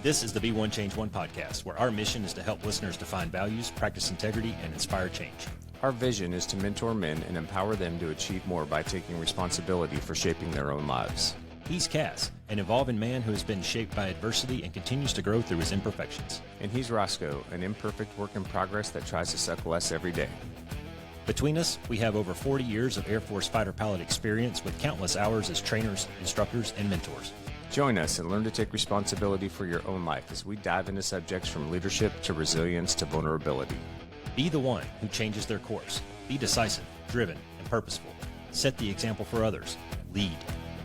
This is the Be One Change One podcast, where our mission is to help listeners define values, practice integrity, and inspire change. Our vision is to mentor men and empower them to achieve more by taking responsibility for shaping their own lives. He's CAS, an evolving man who has been shaped by adversity and continues to grow through his imperfections. And he's Roscoe, an imperfect work in progress that tries to suck less every day. Between us, we have over 40 years of Air Force fighter pilot experience with countless hours as trainers, instructors, and mentors. Join us and learn to take responsibility for your own life as we dive into subjects from leadership to resilience to vulnerability. Be the one who changes their course. Be decisive, driven, and purposeful. Set the example for others. Lead.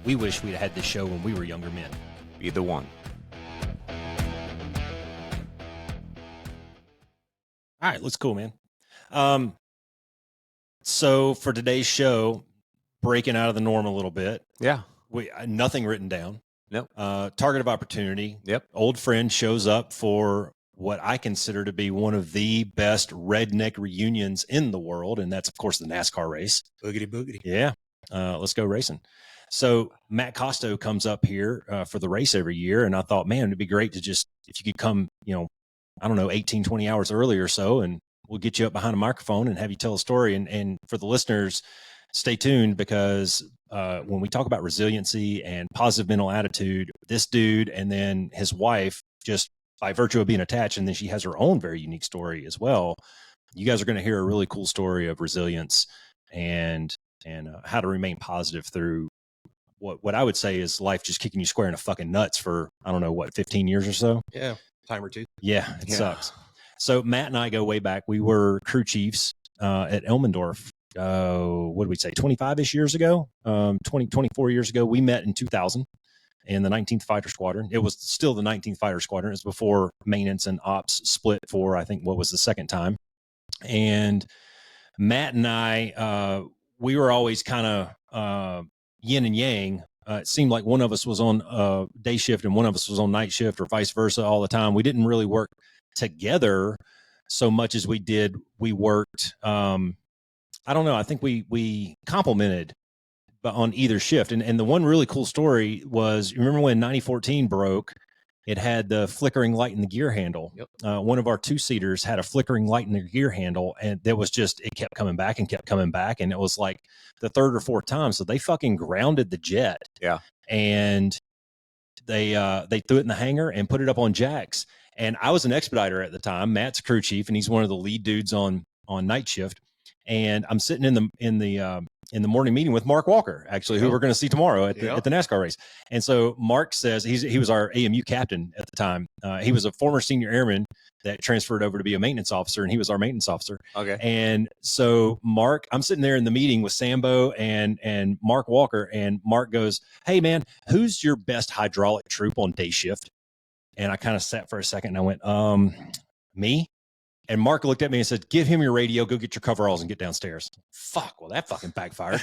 We wish we'd had this show when we were younger men. Be the one. All right, let's go, man. So for today's show, breaking out of the norm a little bit. Yeah. Nothing written down. Nope. Target of opportunity. Yep. Old friend shows up for what I consider to be one of the best redneck reunions in the world, and that's, of course, the NASCAR race. Boogity boogity. Yeah. Let's go racing. So Matt Kosto comes up here for the race every year, and I thought, man, it'd be great to just, if you could come, 18, 20 hours early or so, and we'll get you up behind a microphone and have you tell a story. And for the listeners, stay tuned, because when we talk about resiliency and positive mental attitude, this dude and then his wife, just by virtue of being attached, and then she has her own very unique story as well. You guys are going to hear a really cool story of resilience and how to remain positive through what I would say is life just kicking you square in the fucking nuts for, 15 years or so? Yeah, time or two. Yeah, it sucks. So Matt and I go way back. We were crew chiefs at Elmendorf. What did we say? 25-ish years ago, 24 years ago. We met in 2000 in the 19th Fighter Squadron. It was still the 19th Fighter Squadron. It was before maintenance and ops split for, I think, what was the second time. And Matt and I, we were always kind of yin and yang. It seemed like one of us was on day shift and one of us was on night shift, or vice versa all the time. We didn't really work together so much as we did. We worked, I don't know. I think we complemented on either shift. And the one really cool story was, you remember when 9014 broke, it had the flickering light in the gear handle. Yep. One of our two-seaters had a flickering light in the gear handle, and there was just, it kept coming back and kept coming back. And it was like the third or fourth time. So they fucking grounded the jet. Yeah. And they threw it in the hangar and put it up on jacks. And I was an expediter at the time. Matt's crew chief, and he's one of the lead dudes on night shift. And I'm sitting in the morning meeting with Mark Walker, actually, who we're going to see tomorrow at the NASCAR race. And so Mark says, he was our AMU captain at the time. He was a former senior airman that transferred over to be a maintenance officer, and he was our maintenance officer. Okay. And so Mark, I'm sitting there in the meeting with Sambo and Mark Walker, and Mark goes, "Hey man, who's your best hydraulic troop on day shift?" And I kind of sat for a second and I went, me? And Mark looked at me and said, "Give him your radio, go get your coveralls and get downstairs." Fuck, well, that fucking backfired.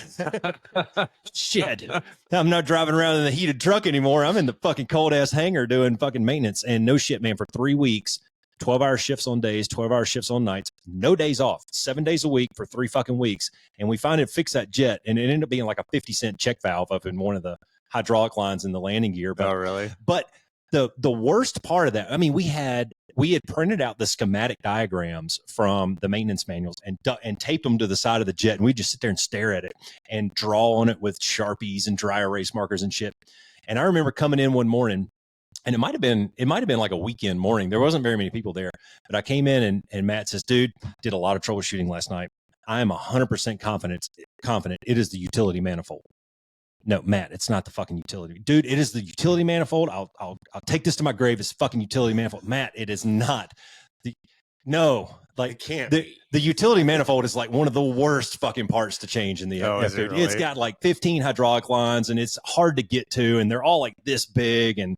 Shit. I'm not driving around in the heated truck anymore. I'm in the fucking cold ass hangar doing fucking maintenance. And no shit, man, for 3 weeks, 12-hour shifts on days, 12-hour shifts on nights, no days off, 7 days a week for 3 fucking weeks. And we finally fixed that jet, and it ended up being like a 50-cent check valve up in one of the hydraulic lines in the landing gear. But, oh, really? But the worst part of that, I mean, we had printed out the schematic diagrams from the maintenance manuals and taped them to the side of the jet, and we just sit there and stare at it and draw on it with Sharpies and dry erase markers and shit. And I remember coming in one morning, and it might have been like a weekend morning. There wasn't very many people there, but I came in and Matt says, "Dude, did a lot of troubleshooting last night. I am 100% confident it is the utility manifold." "No, Matt, it's not the fucking utility. Dude, it is the utility manifold. I'll take this to my grave. It's fucking utility manifold." "Matt, it is not. No, like it can't. The utility manifold is like one of the worst fucking parts to change in the is it really? It's got like 15 hydraulic lines, and it's hard to get to, and they're all like this big, and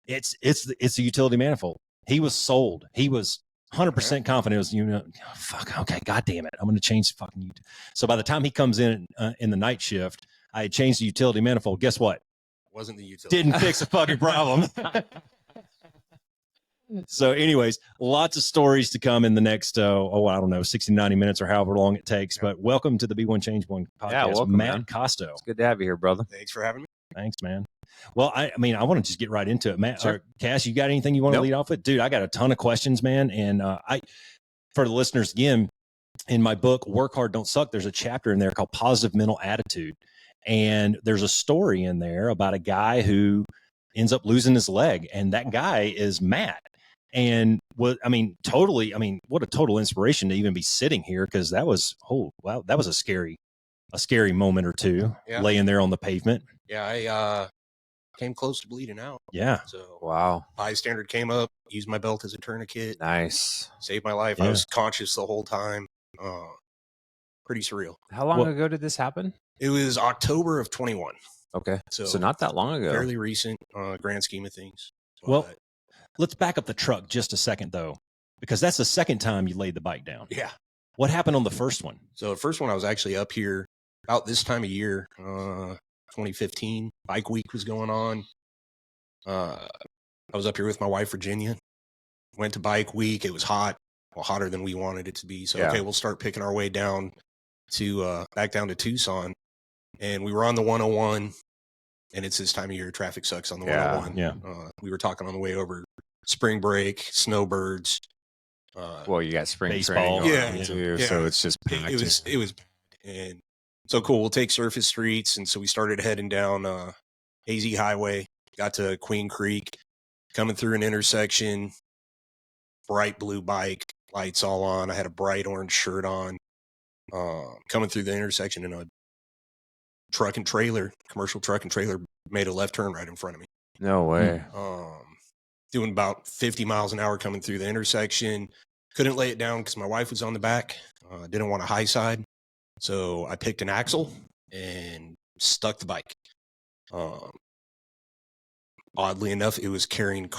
it's the utility manifold." He was sold. He was 100% confident it was, fuck, okay, God damn it, I'm going to change the fucking. So by the time he comes in the night shift, I had changed the utility manifold. Guess what? Wasn't the utility. Didn't fix a fucking problem. So anyways, lots of stories to come in the next, I don't know, 60, 90 minutes or however long it takes. But welcome to the Be One Change One podcast, Yeah, welcome, Matt man. Kosto. It's good to have you here, brother. Thanks for having me. Thanks, man. Well, I mean, I want to just get right into it, Matt. Sure. Or Cass, you got anything you want to lead off with? Dude, I got a ton of questions, man. And for the listeners, again, in my book, Work Hard, Don't Suck, there's a chapter in there called Positive Mental Attitude. And there's a story in there about a guy who ends up losing his leg. And that guy is Matt. And what a total inspiration to even be sitting here, because that was, that was a scary moment or two, laying there on the pavement. Yeah, I came close to bleeding out. Yeah. So Wow. bystander came up, used my belt as a tourniquet. Nice. Saved my life. Yeah. I was conscious the whole time. Pretty surreal. How long ago did this happen? It was October of 21. Okay. So not that long ago. Fairly recent, grand scheme of things. Well, let's back up the truck just a second, though, because that's the second time you laid the bike down. Yeah. What happened on the first one? So the first one, I was actually up here about this time of year, 2015. Bike week was going on. I was up here with my wife, Virginia. Went to bike week. It was hot, hotter than we wanted it to be. So, okay, we'll start picking our way down to back down to Tucson. And we were on the 101, and it's this time of year. Traffic sucks on the 101. Yeah. We were talking on the way over spring break, snowbirds. Well, you got spring baseball. training too, so it's just packed. It was, and so cool. We'll take surface streets, and so we started heading down AZ Highway. Got to Queen Creek, coming through an intersection. Bright blue bike, lights all on. I had a bright orange shirt on. Coming through the intersection, and a commercial truck and trailer made a left turn right in front of me. No way. Doing about 50 miles an hour coming through the intersection. Couldn't lay it down because my wife was on the back. Didn't want a high side. So I picked an axle and stuck the bike. Oddly enough, it was carrying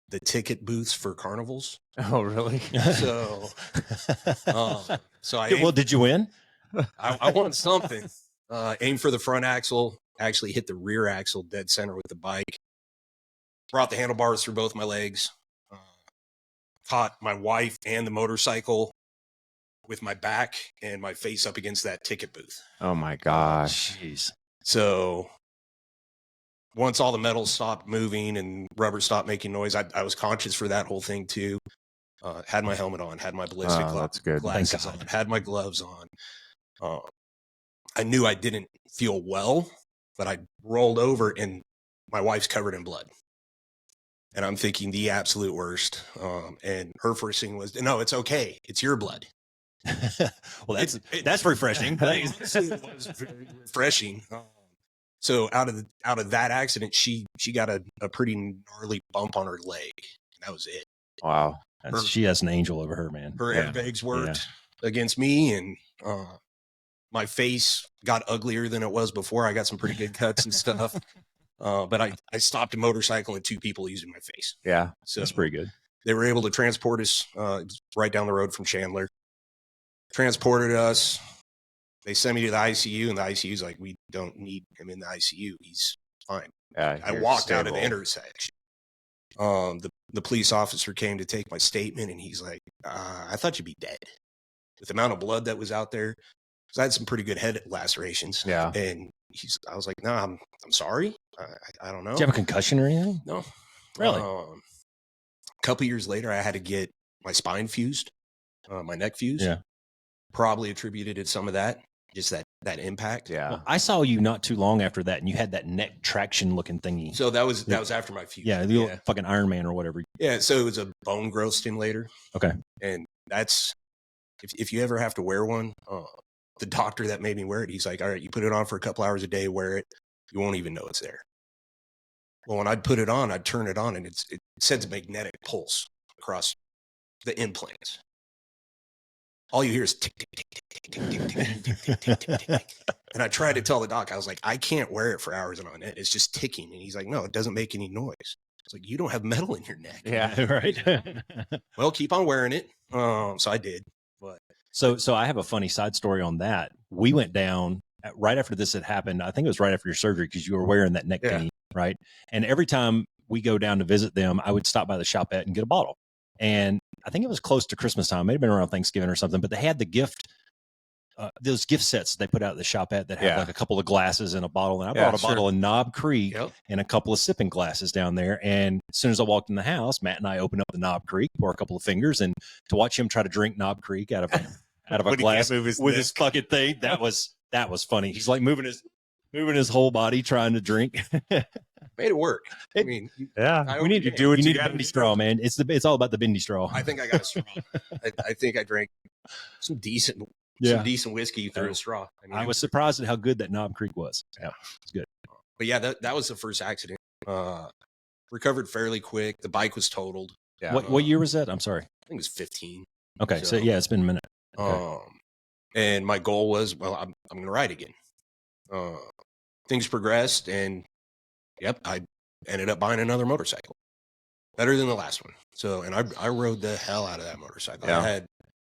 the ticket booths for carnivals. Oh, really? So I Did you win? I won something. Aimed for the front axle, actually hit the rear axle dead center with the bike. Brought the handlebars through both my legs. Caught my wife and the motorcycle with my back and my face up against that ticket booth. Oh my gosh. Jeez. So once all the metal stopped moving and rubber stopped making noise, I was conscious for that whole thing too. Had my helmet on, had my ballistic glasses on, had my gloves on. I knew I didn't feel well, but I rolled over and my wife's covered in blood. And I'm thinking the absolute worst. And her first thing was, no, it's okay. It's your blood. Well, that's refreshing. Honestly, it was very refreshing. So out of that accident, she got a pretty gnarly bump on her leg. And that was it. Wow. She has an angel over her, man. Her airbags worked against me, and my face got uglier than it was before. I got some pretty good cuts and stuff. But I stopped a motorcycle and two people using my face. Yeah. So that's pretty good. They were able to transport us right down the road from Chandler. Transported us. They sent me to the ICU, and the ICU's like, we don't need him in the ICU. He's fine. Yeah, I walked out of the intersection. The police officer came to take my statement, and he's like, I thought you'd be dead. With the amount of blood that was out there, because I had some pretty good head lacerations. Yeah. And I was like, no, I'm sorry. I don't know. Did you have a concussion or anything? No. Really? A couple years later, I had to get my spine fused, my neck fused. Yeah. Probably attributed to some of that, just that impact. Yeah. Well, I saw you not too long after that, and you had that neck traction looking thingy. So that was after my fusion. Yeah, the old fucking Iron Man or whatever. Yeah. So it was a bone growth stimulator. Okay. And that's, if you ever have to wear one, the doctor that made me wear it, he's like, all right, you put it on for a couple hours a day, wear it. You won't even know it's there. Well, when I'd put it on, I'd turn it on, and it sends a magnetic pulse across the implants. All you hear is tick, tick, tick, tick, tick, tick, tick, tick, tick, tick, tick, tick. And I tried to tell the doc, I was like, I can't wear it for hours on end. It's just ticking. And he's like, no, it doesn't make any noise. It's like, you don't have metal in your neck. Yeah, right. Well, keep on wearing it. So I did. But so I have a funny side story on that. We went down right after this had happened. I think it was right after your surgery, because you were wearing that neck thingy, right? And every time we go down to visit them, I would stop by the shopette and get a bottle. And I think it was close to Christmas time. It may have been around Thanksgiving or something, but they had the gift those gift sets they put out at the shop that have Yeah. like a couple of glasses and a bottle. And I Yeah, brought a sure. bottle of Knob Creek Yep. and a couple of sipping glasses down there. And as soon as I walked in the house, Matt and I opened up the Knob Creek, pour a couple of fingers, and to watch him try to drink Knob Creek out of a When he glass can't move his with neck. his fucking thing, that was funny. He's like moving his whole body trying to drink. Made it work. I mean, Yeah. we need to do what You you need a got bendy to straw, man. It's all about the bendy straw. I think I got a straw. I think I drank some decent whiskey through a straw. I mean, I was surprised at how good that Knob Creek was. Yeah, it's good. but yeah, that was the first accident. Recovered fairly quick. The bike was totaled. Yeah. What year was that? I'm sorry. I think it was 15. Okay, so So- yeah, it's been a minute. Okay. And my goal was, well, I'm going to ride again. Things progressed, and yep, I ended up buying another motorcycle, better than the last one. So, and I rode the hell out of that motorcycle. Yeah.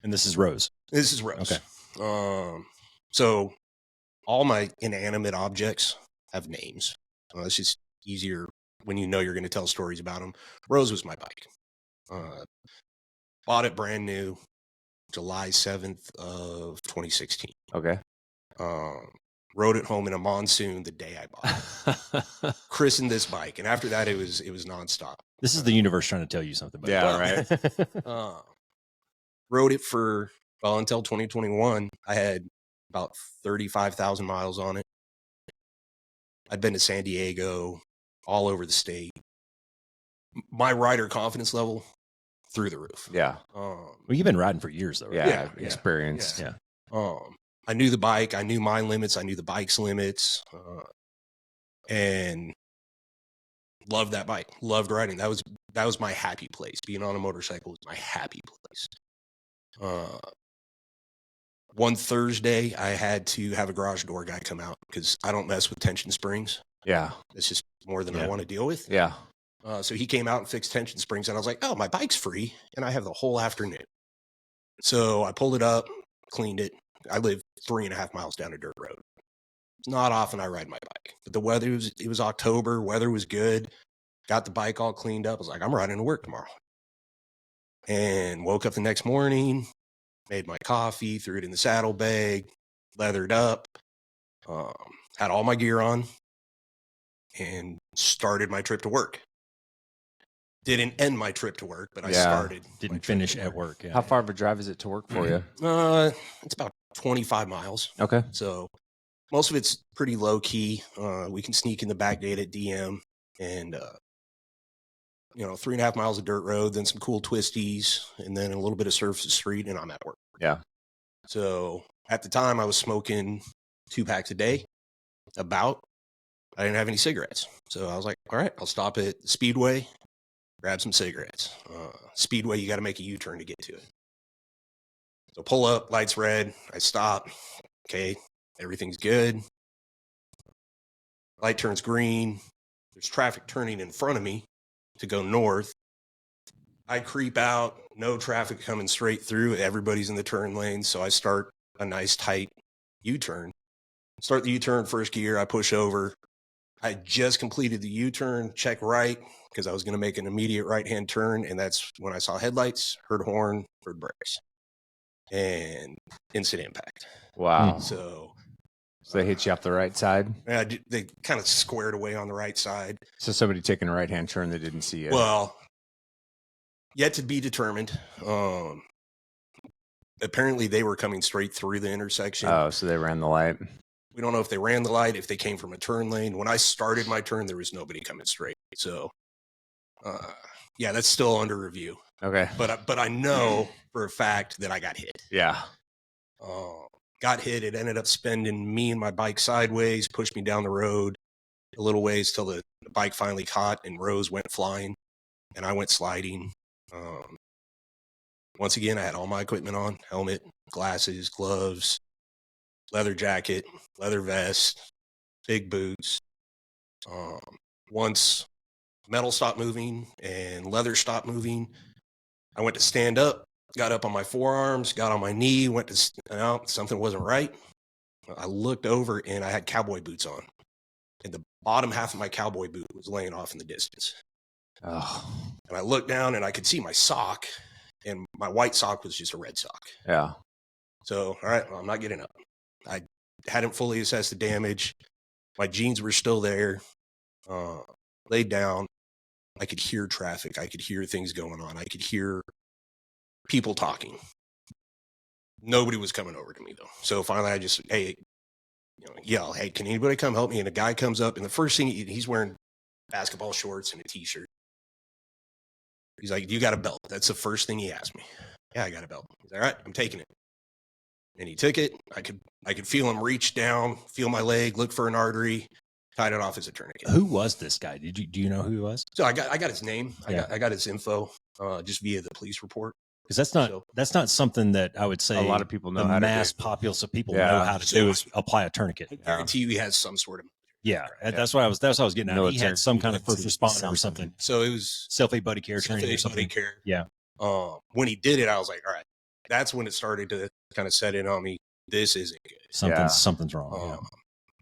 And this is Rose. This is Rose. Okay. So all my inanimate objects have names. It's just easier when you know you're going to tell stories about them. Rose was my bike. Bought it brand new, July 7th of 2016. Okay. Rode it home in a monsoon the day I bought it. Christened this bike, and after that, it was nonstop. This is the universe trying to tell you something. Buddy. Yeah, right. Rode it for until 2021. I had about 35,000 miles on it. I'd been to San Diego, all over the state. My rider confidence level through the roof. Yeah. Well, you've been riding for years, though, right? Yeah. Yeah. Experience. Yeah. I knew the bike. I knew my limits. I knew the bike's limits, and loved that bike. Loved riding. That was my happy place. Being on a motorcycle was my happy place. One Thursday, I had to have a garage door guy come out because I don't mess with tension springs. Yeah. It's just more than I want to deal with. Yeah. So he came out and fixed tension springs, and I was like, oh, my bike's free, and I have the whole afternoon. So I pulled it up, cleaned it. I live 3.5 miles down a dirt road. It's not often I ride my bike, but the weather it was October, weather was good. Got the bike all cleaned up. I was like, I'm riding to work tomorrow. And woke up the next morning, made my coffee, threw it in the saddlebag, leathered up, had all my gear on, and started my trip to work. Didn't end my trip to work, but I started. Didn't finish at work. Yeah. How far of a drive is it to work for you? It's about 25 miles. Okay. So most of it's pretty low key. We can sneak in the back gate at DM, and 3.5 miles of dirt road, then some cool twisties, and then a little bit of surface street, and I'm at work. Yeah. So at the time, I was smoking 2 packs a day. I didn't have any cigarettes, so I was like, all right, I'll stop at the Speedway, grab some cigarettes. Speedway, you got to make a U-turn to get to it. So pull up, lights red, I stop. Okay, everything's good. Light turns green. There's traffic turning in front of me to go north. I creep out, no traffic coming straight through. Everybody's in the turn lane, so I start a nice tight U-turn. Start the U-turn, first gear, I push over. I just completed the U-turn, check right, because I was going to make an immediate right-hand turn, and that's when I saw headlights, heard horn, heard brakes, and instant impact. Wow. So they hit you off the right side? They kind of squared away on the right side. So somebody taking a right-hand turn that didn't see you? Well, yet to be determined. Apparently, they were coming straight through the intersection. Oh, so they ran the light. We don't know if they ran the light, if they came from a turn lane. When I started my turn, there was nobody coming straight. So, yeah, that's still under review. Okay. But I know for a fact that I got hit. Yeah. Got hit. It ended up spinning me and my bike sideways, pushed me down the road a little ways till the bike finally caught and Rose went flying and I went sliding. Once again, I had all my equipment on, helmet, glasses, gloves, leather jacket, leather vest, big boots. Once metal stopped moving and leather stopped moving, I went to stand up, got up on my forearms, got on my knee, went to, something wasn't right. I looked over and I had cowboy boots on. And the bottom half of my cowboy boot was laying off in the distance. Oh. And I looked down and I could see my sock, and my white sock was just a red sock. Yeah. So, all right, well, I'm not getting up. I hadn't fully assessed the damage. My jeans were still there. Laid down. I could hear traffic. I could hear things going on. I could hear people talking. Nobody was coming over to me though. So finally I just, hey, yell, hey, can anybody come help me? And a guy comes up, and the first thing he's wearing basketball shorts and a t-shirt. He's like, you got a belt? That's the first thing he asked me. Yeah, I got a belt. He's like, all right, I'm taking it. And he took it. I could feel him reach down, feel my leg, look for an artery, tied it off as a tourniquet. Who was this guy? Do you know who he was? So I got his name. Yeah. I got his info just via the police report. Because that's not something that I would say A lot of people know the how to mass do. populace of people Yeah. know how to do is apply a tourniquet. I guarantee you he has some sort of. Yeah, that's what I was getting at. He Military. had some kind of first responder or something. So it was Self-aid buddy care training or self-aid something. buddy care. Yeah. When he did it, I was like, all right. That's when it started to kind of set in on me. This isn't good. Something's wrong.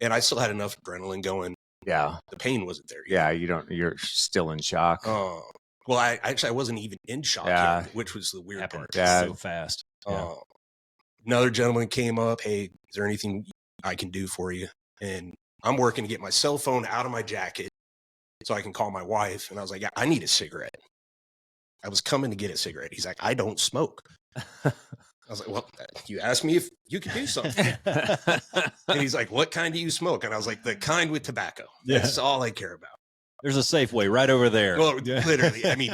And I still had enough adrenaline going. Yeah. The pain wasn't there yet. Yeah. You're still in shock. Well, I wasn't even in shock yet, which was the weird part. Yeah. So fast. Another gentleman came up. Hey, is there anything I can do for you? And I'm working to get my cell phone out of my jacket so I can call my wife. And I was like, yeah, I need a cigarette. I was coming to get a cigarette. He's like, I don't smoke. I was like, well, you asked me if you could do something. And he's like, what kind do you smoke? And I was like, the kind with tobacco. That's all I care about. There's a Safeway right over there. Well, literally. I mean,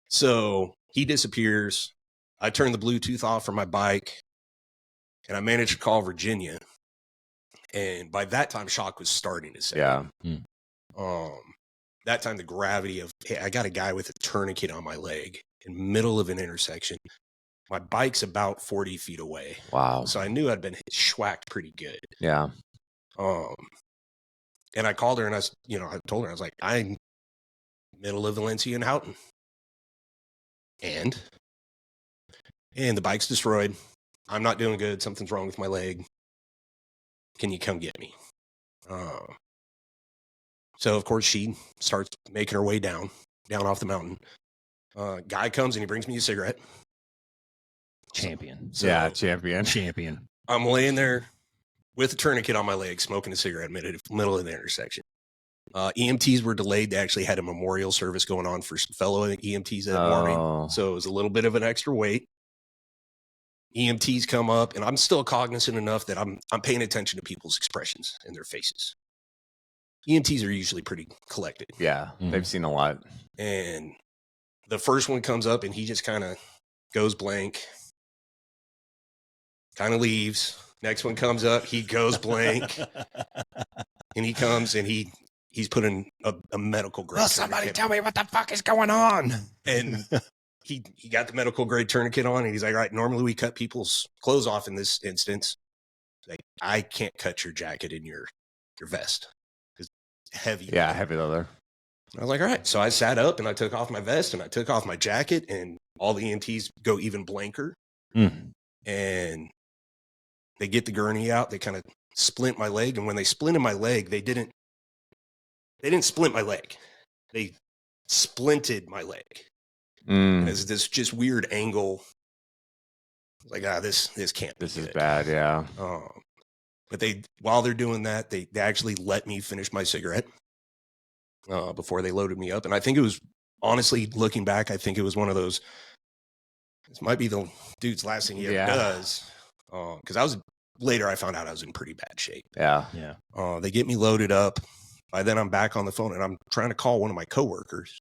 so he disappears. I turn the Bluetooth off from my bike, and I managed to call Virginia. And by that time, shock was starting to set. Yeah. That time, the gravity of, hey, I got a guy with a tourniquet on my leg in the middle of an intersection. My bike's about 40 feet away. Wow. So I knew I'd been schwacked pretty good. Yeah. And I called her, and I told her, I was like, I'm middle of Valencia and Houghton. And the bike's destroyed. I'm not doing good. Something's wrong with my leg. Can you come get me? So, of course, she starts making her way down off the mountain. Guy comes and he brings me a cigarette. Champion. So Champion. I'm laying there with a tourniquet on my leg, smoking a cigarette in the middle of the intersection. EMTs were delayed. They actually had a memorial service going on for fellow EMTs that morning. So it was a little bit of an extra wait. EMTs come up, and I'm still cognizant enough that I'm paying attention to people's expressions in their faces. EMTs are usually pretty collected. Yeah. Mhm. They've seen a lot. And the first one comes up, and he just kind of goes blank, kind of leaves. Next one comes up, he goes blank, and he comes and he's putting a medical grade. Will somebody tell me what the fuck is going on? And he got the medical grade tourniquet on, and he's like, all right, normally we cut people's clothes off in this instance. Like, I can't cut your jacket and your vest. It's heavy. Yeah. Heavy leather. I was like, all right. So I sat up and I took off my vest and I took off my jacket, and all the EMTs go even blanker. And they get the gurney out. They kind of splint my leg. And when they splinted my leg, they didn't splint my leg. They splinted my leg. As this just weird angle. Like, this can't be This is good. bad. Yeah. But while they're doing that, they actually let me finish my cigarette before they loaded me up. And I think it was, honestly, looking back, I think it was one of those, this might be the dude's last thing he ever does. Because later I found out I was in pretty bad shape. Yeah. They get me loaded up. By then I'm back on the phone, and I'm trying to call one of my coworkers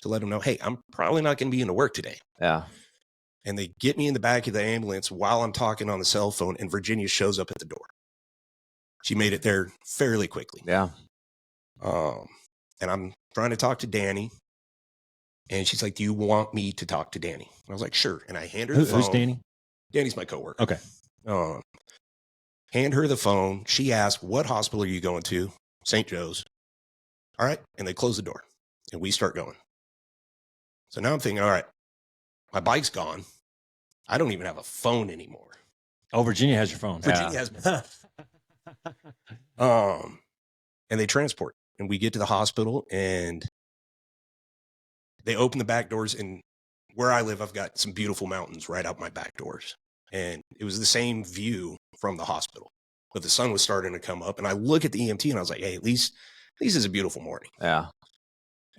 to let them know, hey, I'm probably not going to be into work today. Yeah. And they get me in the back of the ambulance while I'm talking on the cell phone, and Virginia shows up at the door. She made it there fairly quickly. Yeah. And I'm trying to talk to Danny, and she's like, do you want me to talk to Danny? And I was like, sure. And I hand her the phone. Who's Danny? Danny's my coworker. Okay. Hand her the phone. She asked, what hospital are you going to? St. Joe's. All right. And they close the door, and we start going. So now I'm thinking, all right, my bike's gone. I don't even have a phone anymore. Oh, Virginia has your phone. Virginia has my phone. And they transport, and we get to the hospital, and they open the back doors. And where I live, I've got some beautiful mountains right out my back doors. and it was the same view from the hospital, but the sun was starting to come up, and I look at the EMT and I was like, hey, at least it's a beautiful morning. Yeah.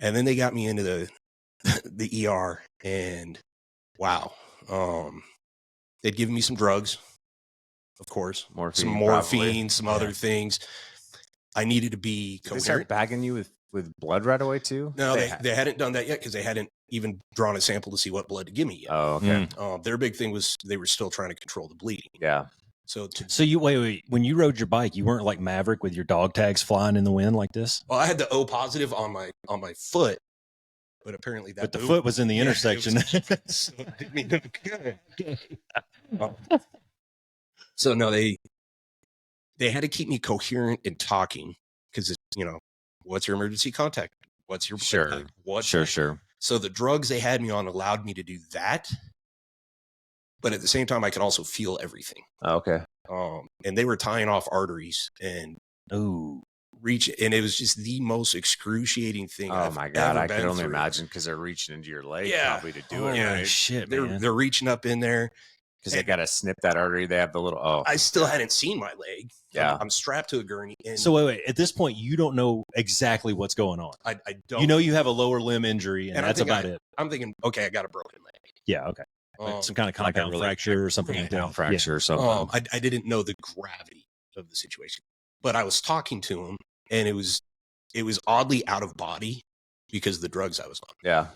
And then they got me into the ER, and wow. They'd given me some drugs, of course, some morphine, some other things. I needed to be coherent. Did they start bagging you with blood right away too? No, they hadn't done that yet because they hadn't even drawn a sample to see what blood to give me yet. Oh, okay. Their big thing was they were still trying to control the bleeding. Yeah. So you wait. When you rode your bike, you weren't like Maverick with your dog tags flying in the wind like this? Well, I had the O positive on my foot, but apparently the foot was in the intersection. So no, they had to keep me coherent and talking because it's, what's your emergency contact? What's your sure? So the drugs they had me on allowed me to do that, but at the same time, I could also feel everything. Oh, okay. And they were tying off arteries and reach, and it was just the most excrucigating thing. Oh my God, I can only imagine because they're reaching into your leg probably to do it. Yeah, right? Shit, they're reaching up in there because they got to snip that artery. They have the little. Oh, I still hadn't seen my leg. Yeah, I'm strapped to a gurney. And so wait. At this point, you don't know exactly what's going on. I don't. You know, you have a lower limb injury, and that's about it. I'm thinking, okay, I got a broken leg. Yeah, okay. Like some kind of compound fracture or something like that. Fracture or something. I didn't know the gravity of the situation, but I was talking to him, and it was oddly out of body because of the drugs I was on. Yeah.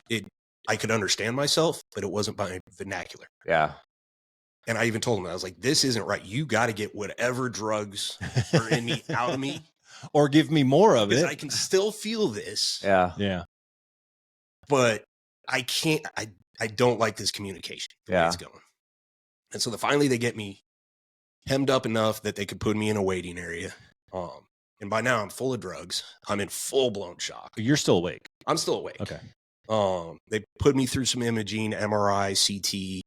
I could understand myself, but it wasn't my vernacular. Yeah. And I even told him, I was like, this isn't right. You got to get whatever drugs are in me out of me. Or give me more of it. I can still feel this. Yeah. Yeah. But I can't, I don't like this communication. The way it's going. And so finally they get me hemmed up enough that they could put me in a waiting area. And by now I'm full of drugs. I'm in full blown shock. You're still awake. I'm still awake. Okay. They put me through some imaging, MRI, CT,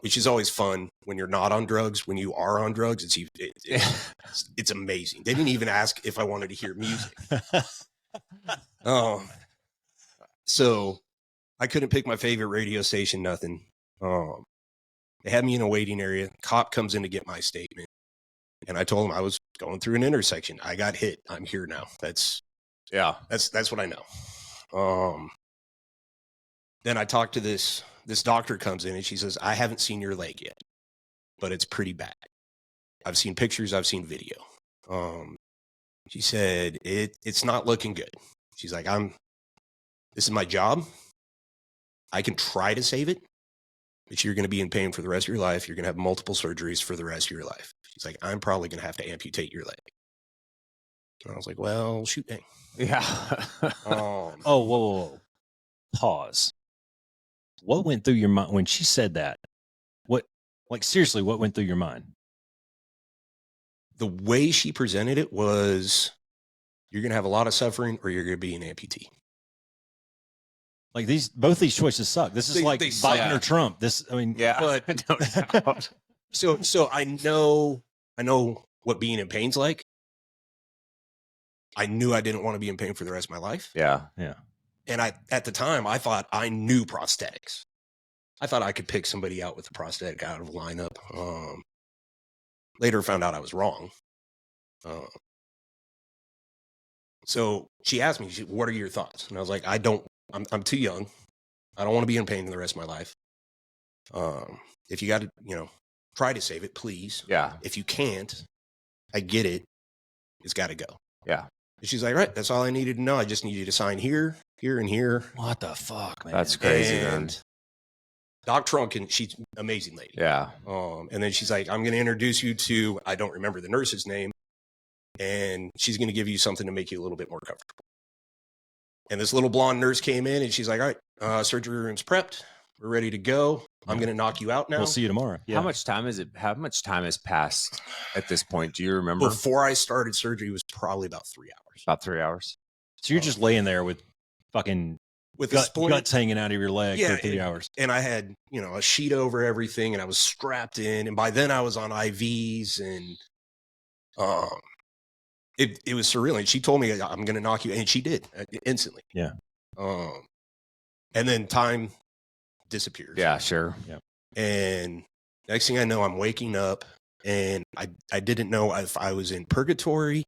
which is always fun when you're not on drugs. When you are on drugs, it's amazing. They didn't even ask if I wanted to hear music. So I couldn't pick my favorite radio station, nothing. They had me in a waiting area. Cop comes in to get my statement. And I told him I was going through an intersection. I got hit. I'm here now. That's what I know. Then I talked to this doctor comes in and she says, I haven't seen your leg yet, but it's pretty bad. I've seen pictures. I've seen video. She said, it's not looking good. She's like, this is my job. I can try to save it, but you're going to be in pain for the rest of your life. You're going to have multiple surgeries for the rest of your life. She's like, I'm probably going to have to amputate your leg. And I was like, well, shoot, dang. Yeah. Whoa. Pause. What went through your mind when she said that? Seriously, what went through your mind? The way she presented it was, you're going to have a lot of suffering or you're going to be an amputee. Like both these choices suck. This is like Biden or Trump. But so I know what being in pain's like. I knew I didn't want to be in pain for the rest of my life. Yeah. And at the time, I thought I knew prosthetics. I thought I could pick somebody out with a prosthetic out of a lineup. Later found out I was wrong. So she asked me, what are your thoughts? And I was like, I'm too young. I don't want to be in pain the rest of my life. If you got to, try to save it, please. Yeah. If you can't, I get it. It's got to go. Yeah. And she's like, right, that's all I needed to know. I just need you to sign here, here, and here. What the fuck, man? That's crazy, and man. Doc Trunkin, she's an amazing lady. Yeah. And then she's like, I'm going to introduce you to, I don't remember the nurse's name, and she's going to give you something to make you a little bit more comfortable. And this little blonde nurse came in, and she's like, all right, surgery room's prepped. We're ready to go. I'm going to knock you out now. We'll see you tomorrow. Yeah. How much time has passed at this point? Do you remember? Before I started surgery, it was probably about 3 hours. About 3 hours. So you're just laying there with fucking guts hanging out of your leg for 3 hours. And I had, a sheet over everything, and I was strapped in. And by then I was on IVs, and it was surreal. And she told me, I'm going to knock you. And she did instantly. Yeah. And then time disappears. Yeah, sure. Yeah. And Next thing I know, I'm waking up, and I didn't know if I was in purgatory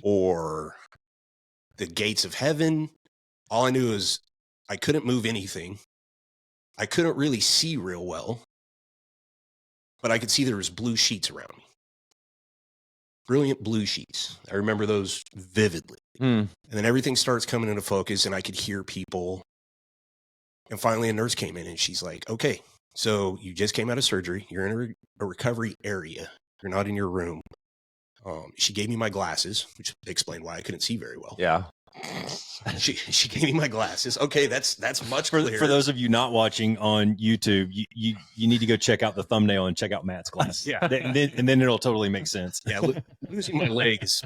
or the gates of heaven. All I knew is I couldn't move anything. I couldn't really see real well, but I could see there was blue sheets around me. Brilliant blue sheets. I remember those vividly. And then everything starts coming into focus, and I could hear people. And finally, a nurse came in, and she's like, okay, so you just came out of surgery. You're in a recovery area. You're not in your room. She gave me my glasses, which explained why I couldn't see very well. Yeah. She gave me my glasses. Okay, that's much clearer. For those of you not watching on YouTube, you need to go check out the thumbnail and check out Matt's glasses. Yeah. and then it'll totally make sense. Yeah, losing my leg is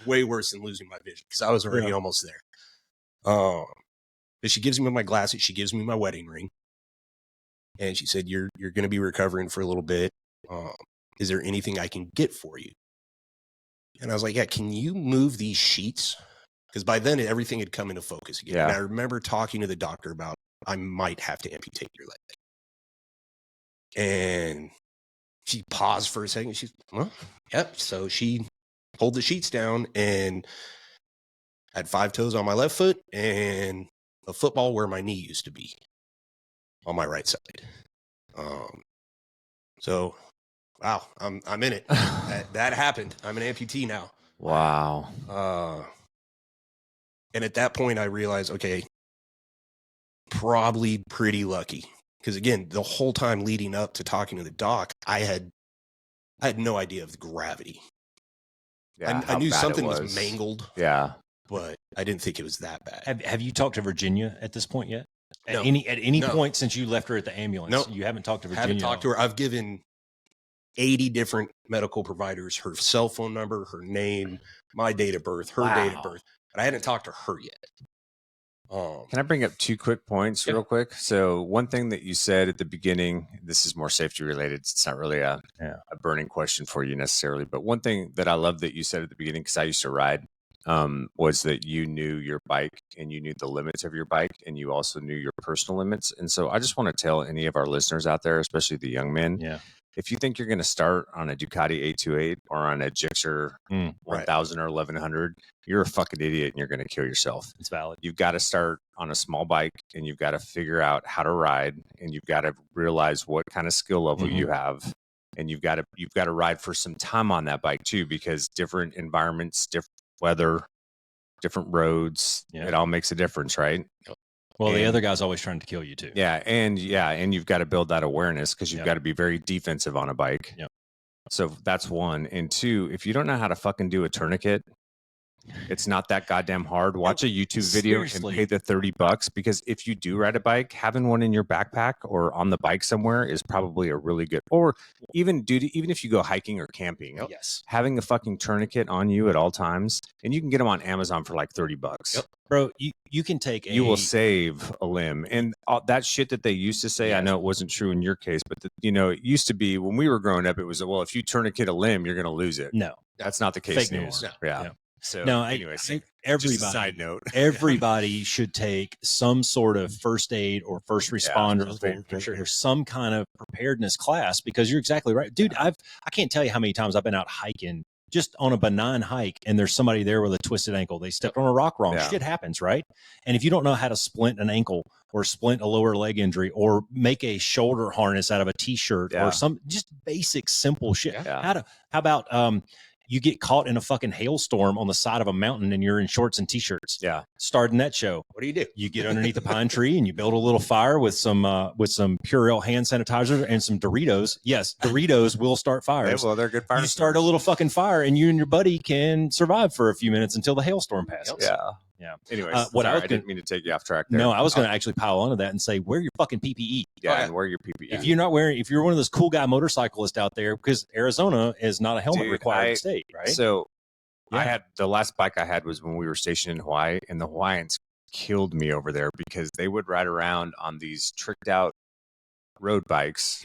way worse than losing my vision because I was already almost there. But she gives me my glasses. She gives me my wedding ring. And she said, you're going to be recovering for a little bit. Is there anything I can get for you? And I was like, yeah, can you move these sheets? Because by then, everything had come into focus again. Yeah. And I remember talking to the doctor about, I might have to amputate your leg. And she paused for a second. She's, well, yep. So she pulled the sheets down and had 5 toes on my left foot and a football where my knee used to be on my right side. So, wow, I'm in it. that happened. I'm an amputee now. Wow. And at that point, I realized, okay, probably pretty lucky. Because again, the whole time leading up to talking to the doc, I had no idea of the gravity. Yeah, I knew something was mangled. Yeah. But I didn't think it was that bad. Have you talked to Virginia at this point yet? No. At any point since you left her at the ambulance? No. You haven't talked to Virginia? Haven't talked to her. I've given 80 different medical providers her cell phone number, her name, my date of birth, her date of birth. But I hadn't talked to her yet. Can I bring up 2 quick points real quick? So one thing that you said at the beginning, this is more safety related. It's not really a burning question for you necessarily. But one thing that I love that you said at the beginning, because I used to ride, was that you knew your bike and you knew the limits of your bike and you also knew your personal limits. And so I just want to tell any of our listeners out there, especially the young men, if you think you're going to start on a Ducati 828 or on a Gixxer 1000 or 1100, you're a fucking idiot and you're going to kill yourself. It's valid. You've got to start on a small bike and you've got to figure out how to ride and you've got to realize what kind of skill level you have. And you've got to ride for some time on that bike too, because different environments, different weather, different roads, it all makes a difference, right? Well, the other guy's always trying to kill you too. And you've got to build that awareness because you've got to be very defensive on a bike. So that's 1. And 2, if you don't know how to fucking do a tourniquet, it's not that goddamn hard. Watch a YouTube video and pay the $30 because if you do ride a bike, having one in your backpack or on the bike somewhere is probably a really good. Or even if you go hiking or camping, having a fucking tourniquet on you at all times, and you can get them on Amazon for like $30. Bro, you can take you will save a limb. And that shit that they used to say, I know it wasn't true in your case, but it used to be when we were growing up, it was, well, if you tourniquet a limb, you're going to lose it. No, that's not the case anymore. Yeah. So no, anyways, everybody, just a side note, everybody should take some sort of first aid or first responder or some kind of preparedness class because you're exactly right. Dude, I can't tell you how many times I've been out hiking just on a benign hike and there's somebody there with a twisted ankle. They stepped on a rock wrong. Shit happens, right? And if you don't know how to splint an ankle or splint a lower leg injury or make a shoulder harness out of a t-shirt or some just basic simple shit. How about you get caught in a fucking hailstorm on the side of a mountain and you're in shorts and t-shirts. Starting that show. What do? You get underneath the pine tree and you build a little fire with some Purell hand sanitizer and some Doritos. Yes, Doritos will start fires. Well, they're good fire. You start a little fucking fire and you and your buddy can survive for a few minutes until the hailstorm passes. Yeah. Anyways, I didn't mean to take you off track there. No, I was going to actually pile onto that and say, wear your fucking PPE. And wear your PPE. If you're one of those cool guy motorcyclists out there, because Arizona is not a helmet required state, right? So I had the last bike I had was when we were stationed in Hawaii, and the Hawaiians killed me over there because they would ride around on these tricked out road bikes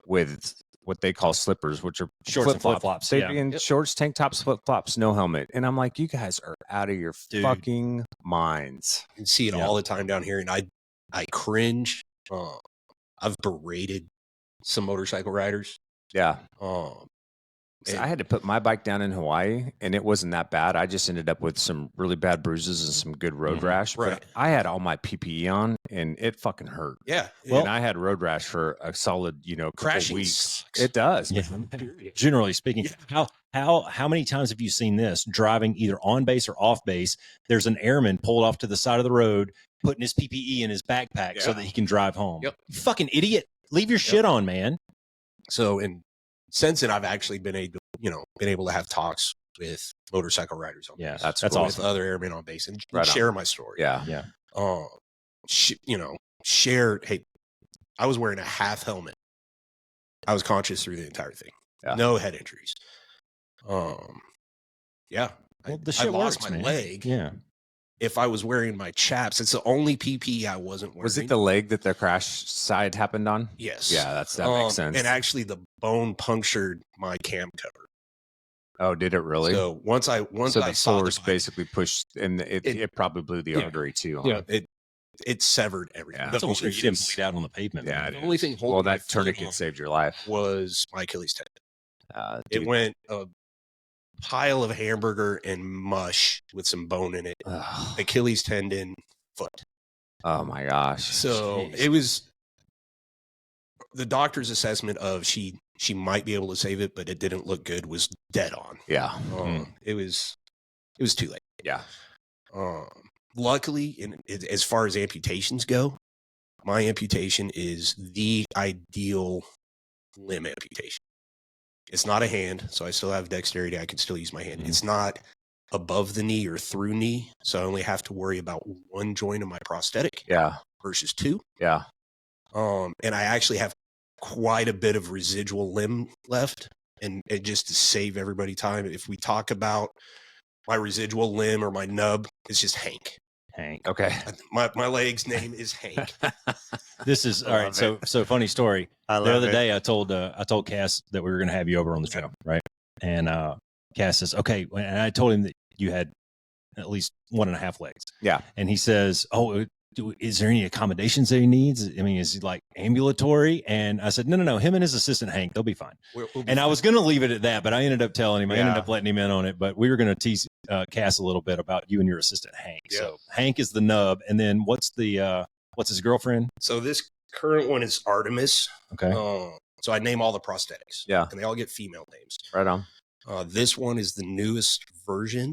with what they call slippers, which are shorts and flip-flops. They'd be in shorts, tank tops, flip-flops, no helmet. And I'm like, you guys are out of your fucking minds. You see it all the time down here, and I cringe. I've berated some motorcycle riders. Yeah. And I had to put my bike down in Hawaii, and it wasn't that bad. I just ended up with some really bad bruises and some good road rash. Right. But I had all my PPE on, and it fucking hurt. Yeah. Well, and I had road rash for a solid, couple crashing weeks. sucks. It does. Yeah. Generally speaking, how many times have you seen this driving either on base or off base? There's an airman pulled off to the side of the road, putting his PPE in his backpack so that he can drive home. Yep. You fucking idiot. Leave your shit on, man. So, and since then, I've actually been able to have talks with motorcycle riders on base. That's with awesome. other airmen on base and Right share my story. Yeah. Share. Hey, I was wearing a half helmet. I was conscious through the entire thing. Yeah. No head injuries. Yeah. Well, the I shit lost works, my man. leg. Yeah. If I was wearing my chaps, it's the only PPE I wasn't wearing. Was it the leg that the crash side happened on? Yes. Yeah, that makes sense. And actually, the bone punctured my cam cover. Oh, did it really? So once I the saw force the bike, basically pushed, and it probably blew the artery too. Huh? it severed everything. Yeah. That's almost you didn't bleed out on the pavement. Yeah, The only thing holding well, my that foot tourniquet on saved your life. was my Achilles tendon. It Dude. went a pile of hamburger and mush with some bone in it. Ugh. Achilles tendon, foot. Oh my gosh. So Jeez. it was the doctor's assessment of she might be able to save it, but it didn't look good, was dead on. Yeah. It was too late. Yeah. Luckily, as far as amputations go, my amputation is the ideal limb amputation. It's not a hand, so I still have dexterity. I can still use my hand. Mm-hmm. It's not above the knee or through knee, so I only have to worry about one joint of my prosthetic versus two. Yeah. And I actually have quite a bit of residual limb left. And just to save everybody time, if we talk about my residual limb or my nub, it's just Hank. Okay. My leg's name is Hank. This is all right. So funny story. The other day I told Cass that we were going to have you over on the show, right? And Cass says, okay. And I told him that you had at least 1.5 legs. Yeah. And he says, oh, is there any accommodations that he needs? I mean, is he like ambulatory? And I said, no. Him and his assistant, Hank, they'll be fine. We'll be fine. I was going to leave it at that, but I ended up telling him, I ended up letting him in on it, but we were going to tease Cass a little bit about you and your assistant, Hank. Yeah. So Hank is the nub. And then what's his girlfriend? So this current one is Artemis. Okay. So I name all the prosthetics. Yeah. And they all get female names. Right on. This one is the newest version.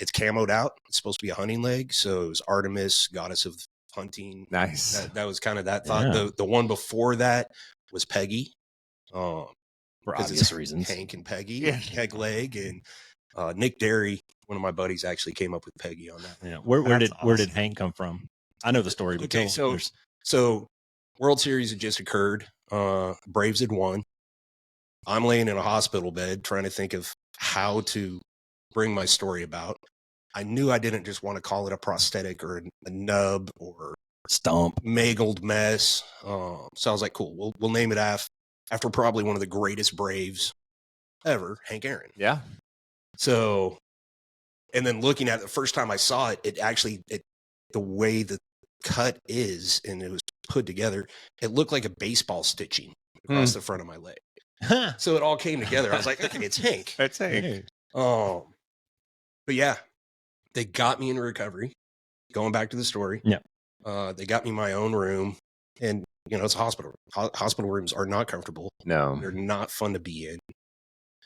It's camoed out. It's supposed to be a hunting leg. So it was Artemis, goddess of hunting. Nice. That was kind of that thought. Yeah. The one before that was Peggy. For obvious reasons. Hank and Peggy, Peg leg. And Nick Derry, one of my buddies, actually came up with Peggy on that. Yeah. Where did Hank come from? I know the story. But okay, so World Series had just occurred. Braves had won. I'm laying in a hospital bed trying to think of how to bring my story about. I knew I didn't just want to call it a prosthetic or a nub or stump, mangled mess. So I was like, cool, we'll name it after probably one of the greatest Braves ever, Hank Aaron. Yeah. So, and then looking at it, the first time I saw it, the way the cut is and it was put together, it looked like a baseball stitching across the front of my leg. So it all came together. I was like, okay, it's Hank. It's Hank. But yeah, they got me in recovery. Going back to the story. Yeah. They got me my own room, and it's a hospital. Hospital rooms are not comfortable. No, they're not fun to be in.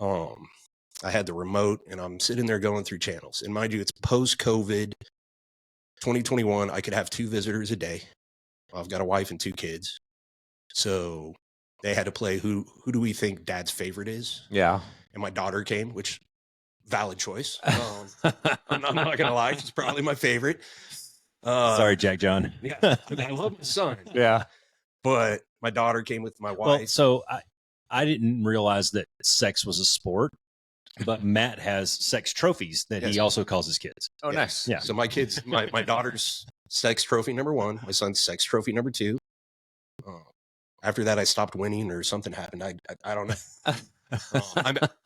I had the remote, and I'm sitting there going through channels. And mind you, it's post-COVID, 2021. I could have 2 visitors a day. I've got a wife and 2 kids, so they had to play who do we think Dad's favorite is? Yeah, and my daughter came, which valid choice. I'm not gonna lie, she's probably my favorite. Sorry, Jack John. Yeah, I love my son. Yeah, but my daughter came with my wife. Well, so I didn't realize that sex was a sport, but Matt has sex trophies that he also calls his kids. Oh, nice. Yeah. So my kids, my daughter's sex trophy number 1, my son's sex trophy number 2. After that, I stopped winning or something happened. I don't know.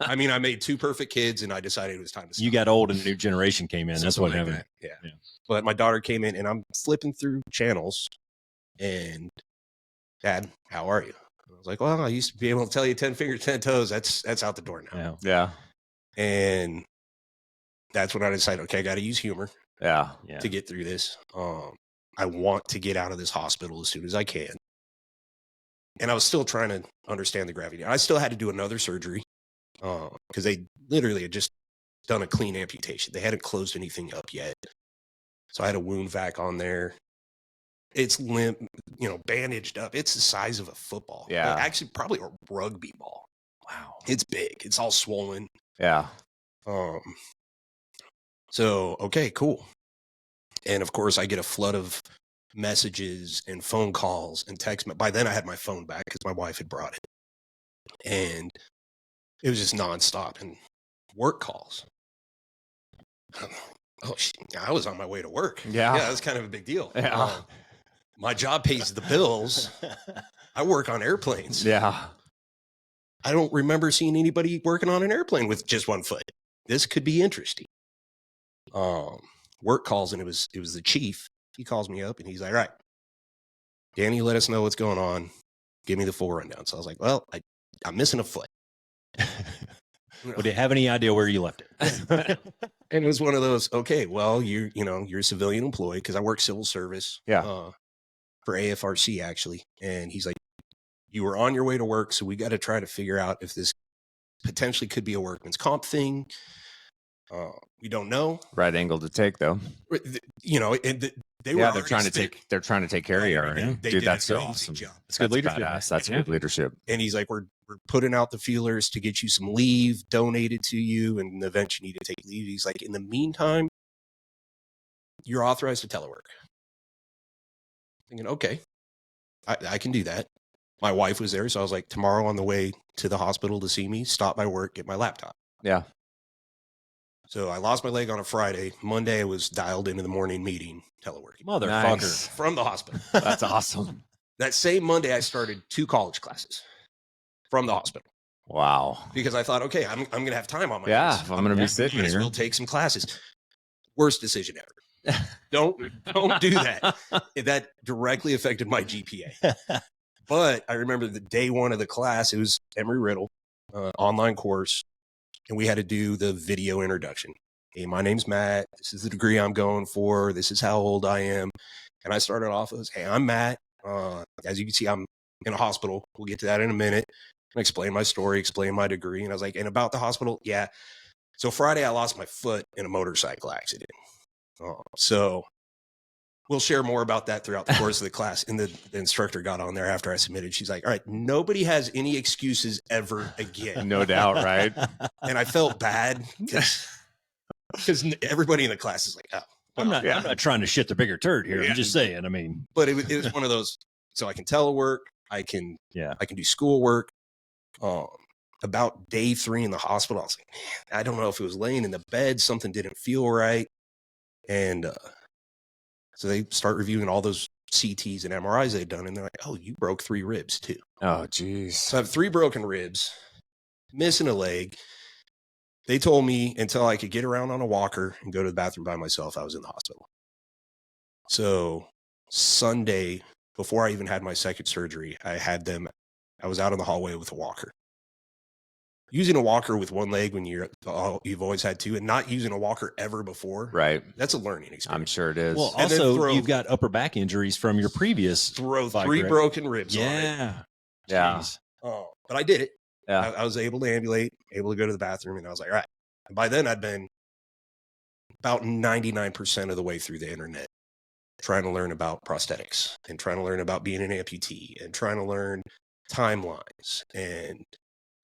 I made 2 perfect kids, and I decided it was time to stop. You got old and a new generation came in. That's what happened. Yeah. But my daughter came in, and I'm flipping through channels, and Dad, how are you? I was like, well, I used to be able to tell you 10 fingers, 10 toes. That's out the door now. Yeah. And that's when I decided, okay, I got to use humor to get through this. I want to get out of this hospital as soon as I can. And I was still trying to understand the gravity. I still had to do another surgery because they literally had just done a clean amputation. They hadn't closed anything up yet. So I had a wound vac on there. It's limp, bandaged up. It's the size of a football. Yeah. Like, actually, probably a rugby ball. Wow. It's big. It's all swollen. Yeah. So, okay, cool. And of course, I get a flood of messages and phone calls and text. By then I had my phone back because my wife had brought it. And it was just nonstop and work calls. Oh, I was on my way to work. Yeah. That's kind of a big deal. Yeah. My job pays the bills. I work on airplanes. Yeah. I don't remember seeing anybody working on an airplane with just one foot. This could be interesting. Work calls, and it was the chief. He calls me up and he's like, all right, Danny, let us know what's going on. Give me the full rundown. So I was like, well, I'm missing a foot. Well, do you have any idea where you left it? And it was one of those, okay, well, you're a civilian employee because I work civil service. Yeah. For AFRC, actually. And he's like, you were on your way to work, so we got to try to figure out if this potentially could be a workman's comp thing. We don't know. Right angle to take, though. They're trying to take care of you. Right? Dude, that's so awesome. It's good leadership. That's good leadership. And he's like, we're putting out the feelers to get you some leave donated to you, and the event you need to take leave. He's like, in the meantime, you're authorized to telework. Thinking, okay, I can do that. My wife was there, so I was like, tomorrow on the way to the hospital to see me, stop by work, get my laptop. Yeah. So I lost my leg on a Friday. Monday, I was dialed into the morning meeting, teleworking. Motherfucker. Nice. From the hospital. That's awesome. That same Monday, I started 2 college classes from the hospital. Wow. Because I thought, okay, I'm going to have time on my hands. hands. I'm going to be sitting here. We'll take some classes. Worst decision ever. Don't do that. That directly affected my GPA. But I remember the day one of the class, it was Embry-Riddle, online course, and we had to do the video introduction. Hey, my name's Matt. This is the degree I'm going for. This is how old I am. And I started off as, hey, I'm Matt. As you can see, I'm in a hospital. We'll get to that in a minute. And explain my story, explain my degree. And I was like, and about the hospital? Yeah. So Friday, I lost my foot in a motorcycle accident. So we'll share more about that throughout the course of the class. And the instructor got on there after I submitted. She's like, all right, nobody has any excuses ever again. No doubt, right? And I felt bad because everybody in the class is like, oh. I'm not trying to shit the bigger turd here. Yeah. I'm just saying, I mean. But it was one of those, so I can telework. I can do schoolwork. About day 3 in the hospital, I was like, man, I don't know if it was laying in the bed. Something didn't feel right. And so they start reviewing all those CTs and MRIs they'd done. And they're like, oh, you broke 3 ribs too. Oh, geez. So I have 3 broken ribs, missing a leg. They told me until I could get around on a walker and go to the bathroom by myself, I was in the hospital. So Sunday, before I even had my second surgery, I was out in the hallway with a walker. Using a walker with one leg when you've always had 2, and not using a walker ever before. Right. That's a learning experience. I'm sure it is. Well, also, you've got upper back injuries from your previous 3 broken ribs. Yeah. Yeah. But I did it. Yeah. I was able to ambulate, able to go to the bathroom, and I was like, all right. And by then, I'd been about 99% of the way through the internet, trying to learn about prosthetics and trying to learn about being an amputee and trying to learn timelines and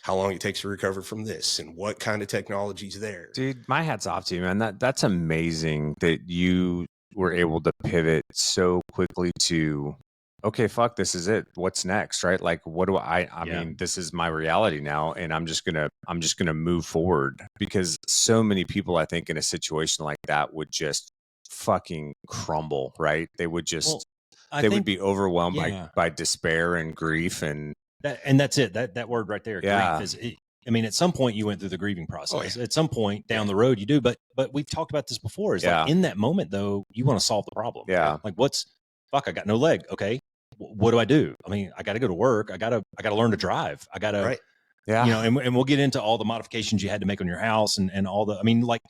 how long it takes to recover from this and what kind of technology's there. Dude, my hat's off to you, man. That's amazing that you were able to pivot so quickly to, okay, fuck, this is it. What's next, right? Like, what do I mean, this is my reality now, and I'm just gonna move forward. Because so many people, I think, in a situation like that would just fucking crumble, right? They would just, would be overwhelmed by despair and grief and that's it. That word right there, yeah. grief, at some point you went through the grieving process. At some point down the road you do, but we've talked about this before. It's like in that moment though, you want to solve the problem. Yeah. Like I got no leg. Okay. what do I do? I mean, I got to go to work. I got to learn to drive. I got to, Right. Yeah. you know, and we'll get into all the modifications you had to make on your house and all the, I mean, like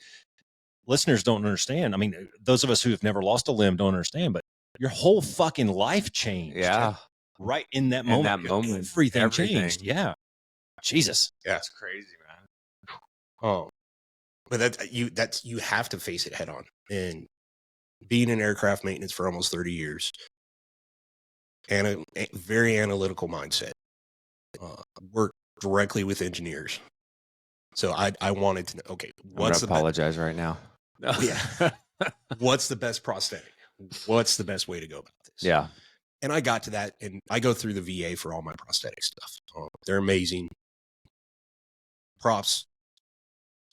listeners don't understand. I mean, those of us who have never lost a limb don't understand, but your whole fucking life changed. Yeah. Right in that moment. Everything changed. Yeah. Jesus. Yeah. That's crazy, man. Oh, but you have to face it head on. And being in aircraft maintenance for almost 30 years and a very analytical mindset, work directly with engineers. So I wanted to know, okay, what's the apologize right now. Yeah. What's the best prosthetic? What's the best way to go about this? Yeah. And I got to that, and I go through the VA for all my prosthetic stuff. They're amazing. Props.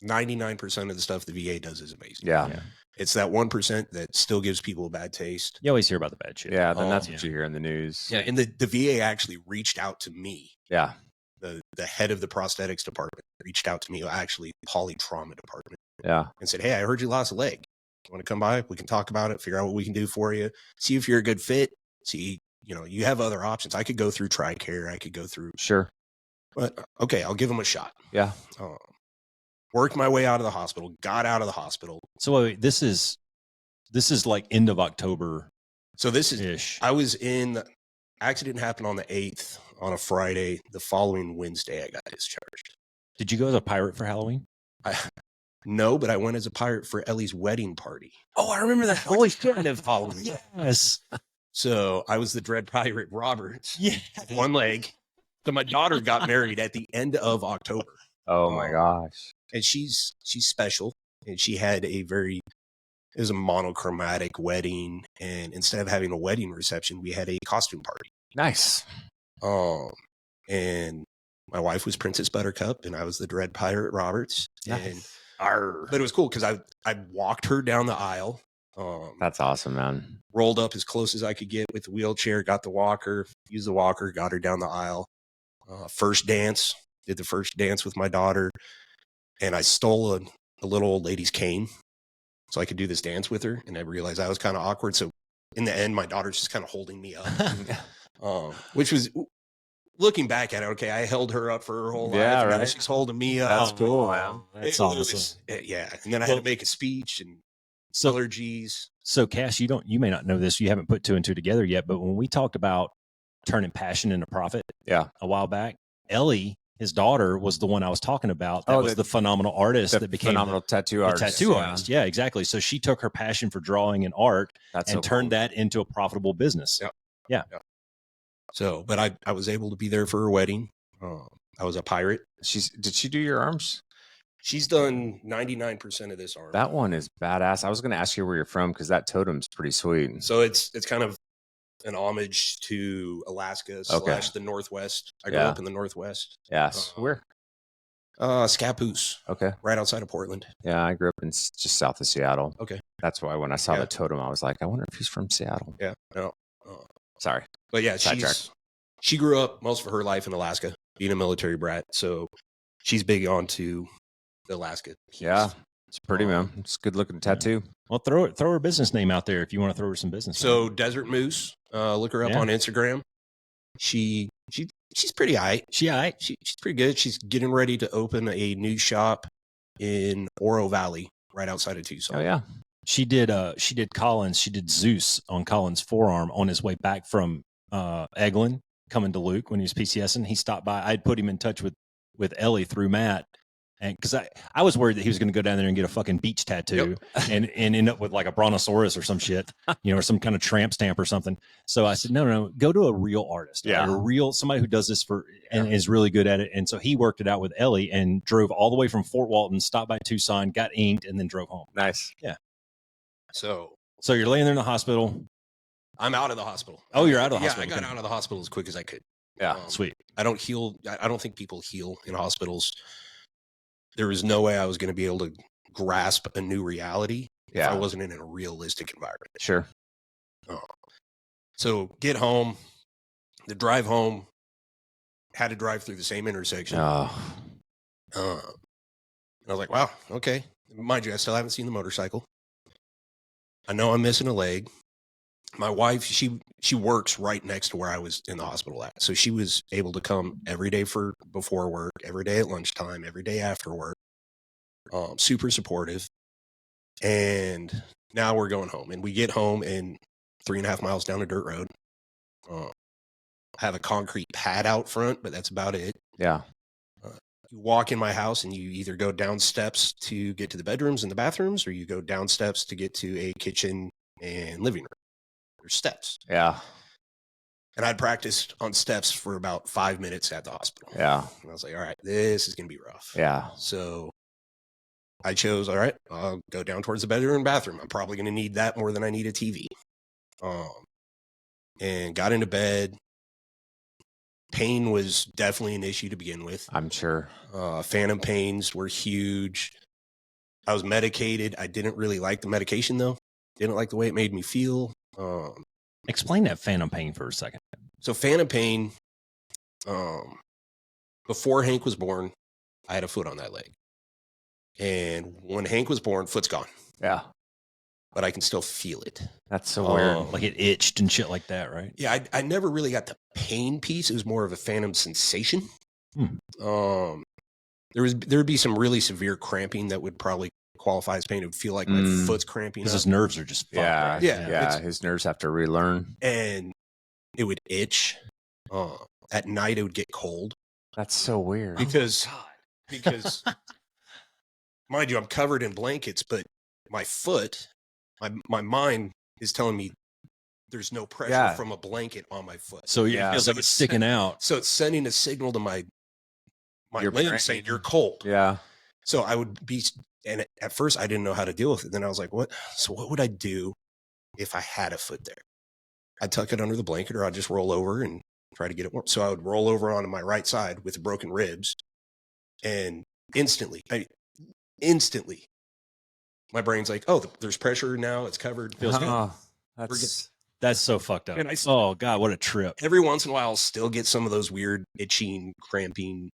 99% of the stuff the VA does is amazing. Yeah. It's that 1% that still gives people a bad taste. You always hear about the bad shit. Yeah, then that's what you hear in the news. Yeah, and the VA actually reached out to me. Yeah. The head of the prosthetics department reached out to me, actually polytrauma department. Yeah. And said, hey, I heard you lost a leg. You want to come by? We can talk about it, figure out what we can do for you, see if you're a good fit. See, you know, you have other options. I could go through TRICARE. I could go through. Sure. But okay, I'll give them a shot. Yeah. Worked my way out of the hospital, got out of the hospital. So wait, this is like end of October. So this is ish. I was in. Accident happened on the 8th on a Friday. The following Wednesday, I got discharged. Did you go as a pirate for Halloween? No, but I went as a pirate for Ellie's wedding party. Oh, I remember that. Holy shit! Halloween. Yes. So I was the Dread Pirate Roberts. Yeah. One leg. So my daughter got married at the end of October. Oh my gosh. And she's special. And she had it was a monochromatic wedding. And instead of having a wedding reception, we had a costume party. Nice. And my wife was Princess Buttercup and I was the Dread Pirate Roberts. Nice. But it was cool because I walked her down the aisle. That's awesome, man. Rolled up as close as I could get with the wheelchair, got the walker, used the walker, got her down the aisle. First dance, did the first dance with my daughter. And I stole a little old lady's cane so I could do this dance with her. And I realized I was kind of awkward. So in the end, my daughter's just kind of holding me up, which was, looking back at it, okay, I held her up for her whole life. Yeah, and right. now she's holding me up. That's cool, man. That's awesome. Yeah. And then I had to make a speech and allergies. So Cass, you may not know this. You haven't put two and two together yet, but when we talked about turning passion into profit a while back, Ellie, his daughter, was the one I was talking about. That was the phenomenal artist that became phenomenal tattoo artist. Tattoo artist. Yeah, exactly. So she took her passion for drawing and art and turned that into a profitable business. Yeah. So, but I was able to be there for her wedding. I was a pirate. Did she do your arms? She's done 99% of this arm. That one is badass. I was going to ask you where you're from because that totem's pretty sweet. So it's kind of an homage to Alaska / the Northwest. I grew up in the Northwest. Yes. Where? Scappoose. Okay. Right outside of Portland. Yeah, I grew up in just south of Seattle. Okay. That's why when I saw the totem, I was like, I wonder if he's from Seattle. Yeah. No. Sorry. But yeah, she grew up most of her life in Alaska, being a military brat. So she's big onto the Alaska. Yeah. It's pretty, man. It's a good looking tattoo. Well, throw her business name out there if you want to throw her some business. So Desert Moose, look her up on Instagram. She's pretty aight. She's pretty good. She's getting ready to open a new shop in Oro Valley, right outside of Tucson. Oh yeah. She did Collins. She did Zeus on Collins' forearm on his way back from Eglin, coming to Luke when he was PCSing. He stopped by. I'd put him in touch with Ellie through Matt. And because I was worried that he was going to go down there and get a fucking beach tattoo and end up with like a brontosaurus or some shit, or some kind of tramp stamp or something. So I said, no, go to a real artist, somebody who does this and is really good at it. And so he worked it out with Ellie and drove all the way from Fort Walton, stopped by Tucson, got inked, and then drove home. Nice. Yeah. So you're laying there in the hospital. I'm out of the hospital. Oh, you're out of the hospital. I got out of the hospital as quick as I could. Yeah. Sweet. I don't think people heal in hospitals. There was no way I was going to be able to grasp a new reality if I wasn't in a realistic environment. Sure. So get home, the drive home, had to drive through the same intersection. And I was like, wow, okay. Mind you, I still haven't seen the motorcycle. I know I'm missing a leg. my wife, she works right next to where I was in the hospital at. So she was able to come every day before work, every day at lunchtime, every day after work. Super supportive. And now we're going home, and we get home and 3.5 miles down a dirt road. Have a concrete pad out front, but that's about it. Yeah. You walk in my house and you either go down steps to get to the bedrooms and the bathrooms, or you go down steps to get to a kitchen and living room. There's steps. Yeah. And I'd practiced on steps for about 5 minutes at the hospital. Yeah. And I was like, all right, this is going to be rough. Yeah. So I chose, all right, I'll go down towards the bedroom and bathroom. I'm probably going to need that more than I need a TV. And got into bed. Pain was definitely an issue to begin with. I'm sure. Phantom pains were huge. I was medicated. I didn't really like the medication, though. Didn't like the way it made me feel. Explain that phantom pain for a second. So phantom pain, before Hank was born, I had a foot on that leg. And when Hank was born, foot's gone. Yeah. But I can still feel it. That's so weird. Like it itched and shit like that, right? Yeah, I never really got the pain piece. It was more of a phantom sensation. There would be some really severe cramping that would probably qualify as pain. It would feel like my foot's cramping. Because his nerves are just fucked, Yeah, right? yeah. His nerves have to relearn. And it would itch. At night, it would get cold. That's so weird. Because mind you, I'm covered in blankets, but my foot, my mind is telling me there's no pressure from a blanket on my foot. So it feels like it's sticking out. So it's sending a signal to my limbs saying you're cold. Yeah. So I would be, and at first I didn't know how to deal with it. Then I was like, what? So what would I do if I had a foot there? I'd tuck it under the blanket, or I'd just roll over and try to get it warm. So I would roll over onto my right side with broken ribs, and instantly, my brain's like, oh, there's pressure now. It's covered. Feels good. That's so fucked up. And oh God, what a trip. Every once in a while, I'll still get some of those weird itching, cramping,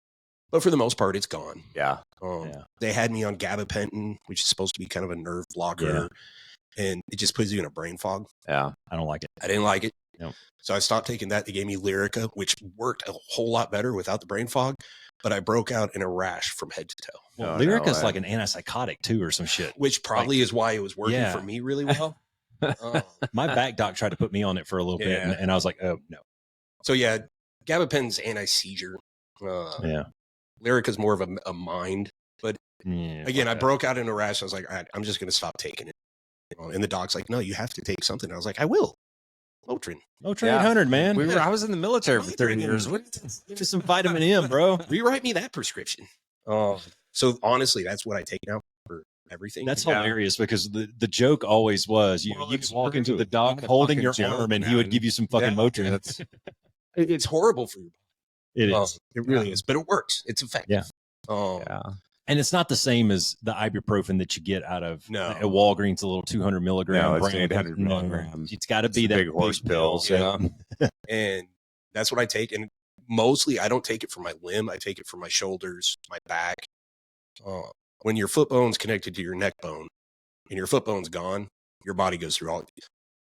but for the most part, it's gone. Yeah. They had me on gabapentin, which is supposed to be kind of a nerve blocker, and it just puts you in a brain fog. Yeah. I don't like it. I didn't like it. Nope. So I stopped taking that. They gave me Lyrica, which worked a whole lot better without the brain fog, but I broke out in a rash from head to toe. Well, Lyrica's like an antipsychotic too, or some shit. Which probably is why it was working for me really well. My back doc tried to put me on it for a little bit, and I was like, oh, no. So, gabapentin's anti-seizure. Lyrica's more of a mind. But, again, I broke out in a rash. I was like, all right, I'm just going to stop taking it. And the doc's like, no, you have to take something. I was like, I will. Motrin 800, man. I was in the military for 30 years. Give me some vitamin M, bro. Rewrite me that prescription. So, honestly, that's what I take now for everything. That's hilarious, because the joke always was you walk into the doc holding your arm, and he would give you some fucking Motrin. It's horrible for you. It is. It really is, but it works. It's effective. And it's not the same as the ibuprofen that you get out of at Walgreens, a little 200 milligram. No, it's 800 milligrams. It's got to be that big horse pills. And that's what I take. And mostly I don't take it for my limb. I take it for my shoulders, my back. When your foot bone's connected to your neck bone and your foot bone's gone, your body goes through all.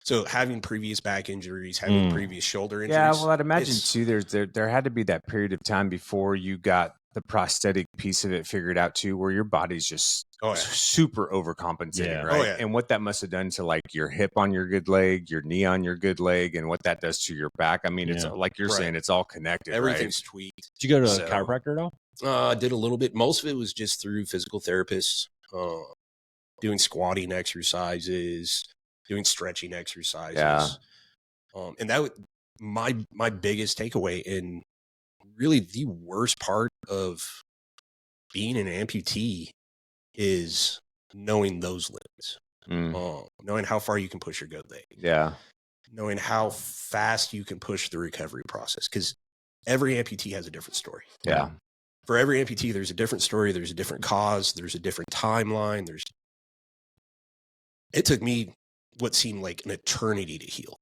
So having previous back injuries, having previous shoulder injuries. Yeah, well, I'd imagine too, there had to be that period of time before you got the prosthetic piece of it figured out too, where your body's just super overcompensating, right? And what that must have done to like your hip on your good leg, your knee on your good leg, and what that does to your back. I mean, it's like you're saying, it's all connected. Everything's tweaked. Did you go to a chiropractor at all? I did a little bit. Most of it was just through physical therapists, doing squatting exercises, doing stretching exercises. And that would my biggest takeaway, and really the worst part of being an amputee is knowing those limits, knowing how far you can push your good leg, knowing how fast you can push the recovery process, because every amputee has a different story. For every amputee, there's a different story. There's a different cause. There's a different timeline. It took me what seemed like an eternity to heal.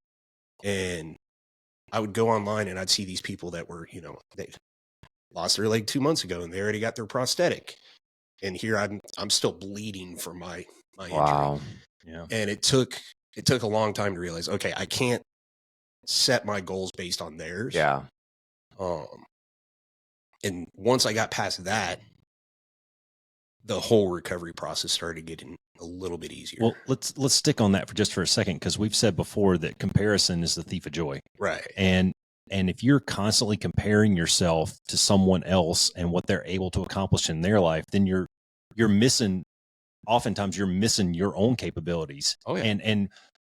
And I would go online and I'd see these people that were, they lost their leg 2 months ago and they already got their prosthetic. And here I'm still bleeding from my injury. Yeah. And it took it took a long time to realize, okay, I can't set my goals based on theirs. Yeah. And once I got past that, the whole recovery process started getting a little bit easier. Well, let's stick on that for a second, because we've said before that comparison is the thief of joy. Right. And if you're constantly comparing yourself to someone else and what they're able to accomplish in their life, then you're missing. Oftentimes, you're missing your own capabilities. Oh yeah. And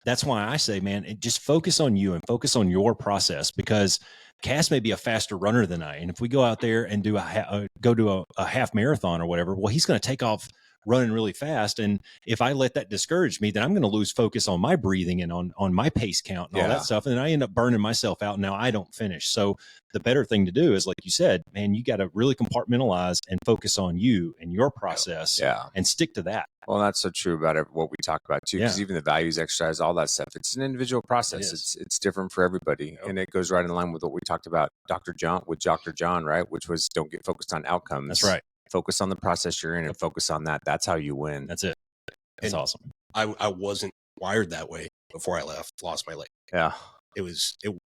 that's why I say, man, just focus on you and focus on your process, because Cass may be a faster runner than I. And if we go out there and do a half marathon or whatever, well, he's going to take off running really fast. And if I let that discourage me, then I'm going to lose focus on my breathing and on my pace count and all that stuff. And then I end up burning myself out. And now I don't finish. So the better thing to do is, like you said, man, you got to really compartmentalize and focus on you and your process and stick to that. Well, that's so true about what we talk about too, because even the values, exercise, all that stuff, it's an individual process. It's different for everybody. And it goes right in line with what we talked about Dr. John, right? Which was, don't get focused on outcomes. That's right. Focus on the process you're in and focus on that. That's how you win. That's it. That's awesome. I wasn't wired that way before I lost my leg. Yeah. It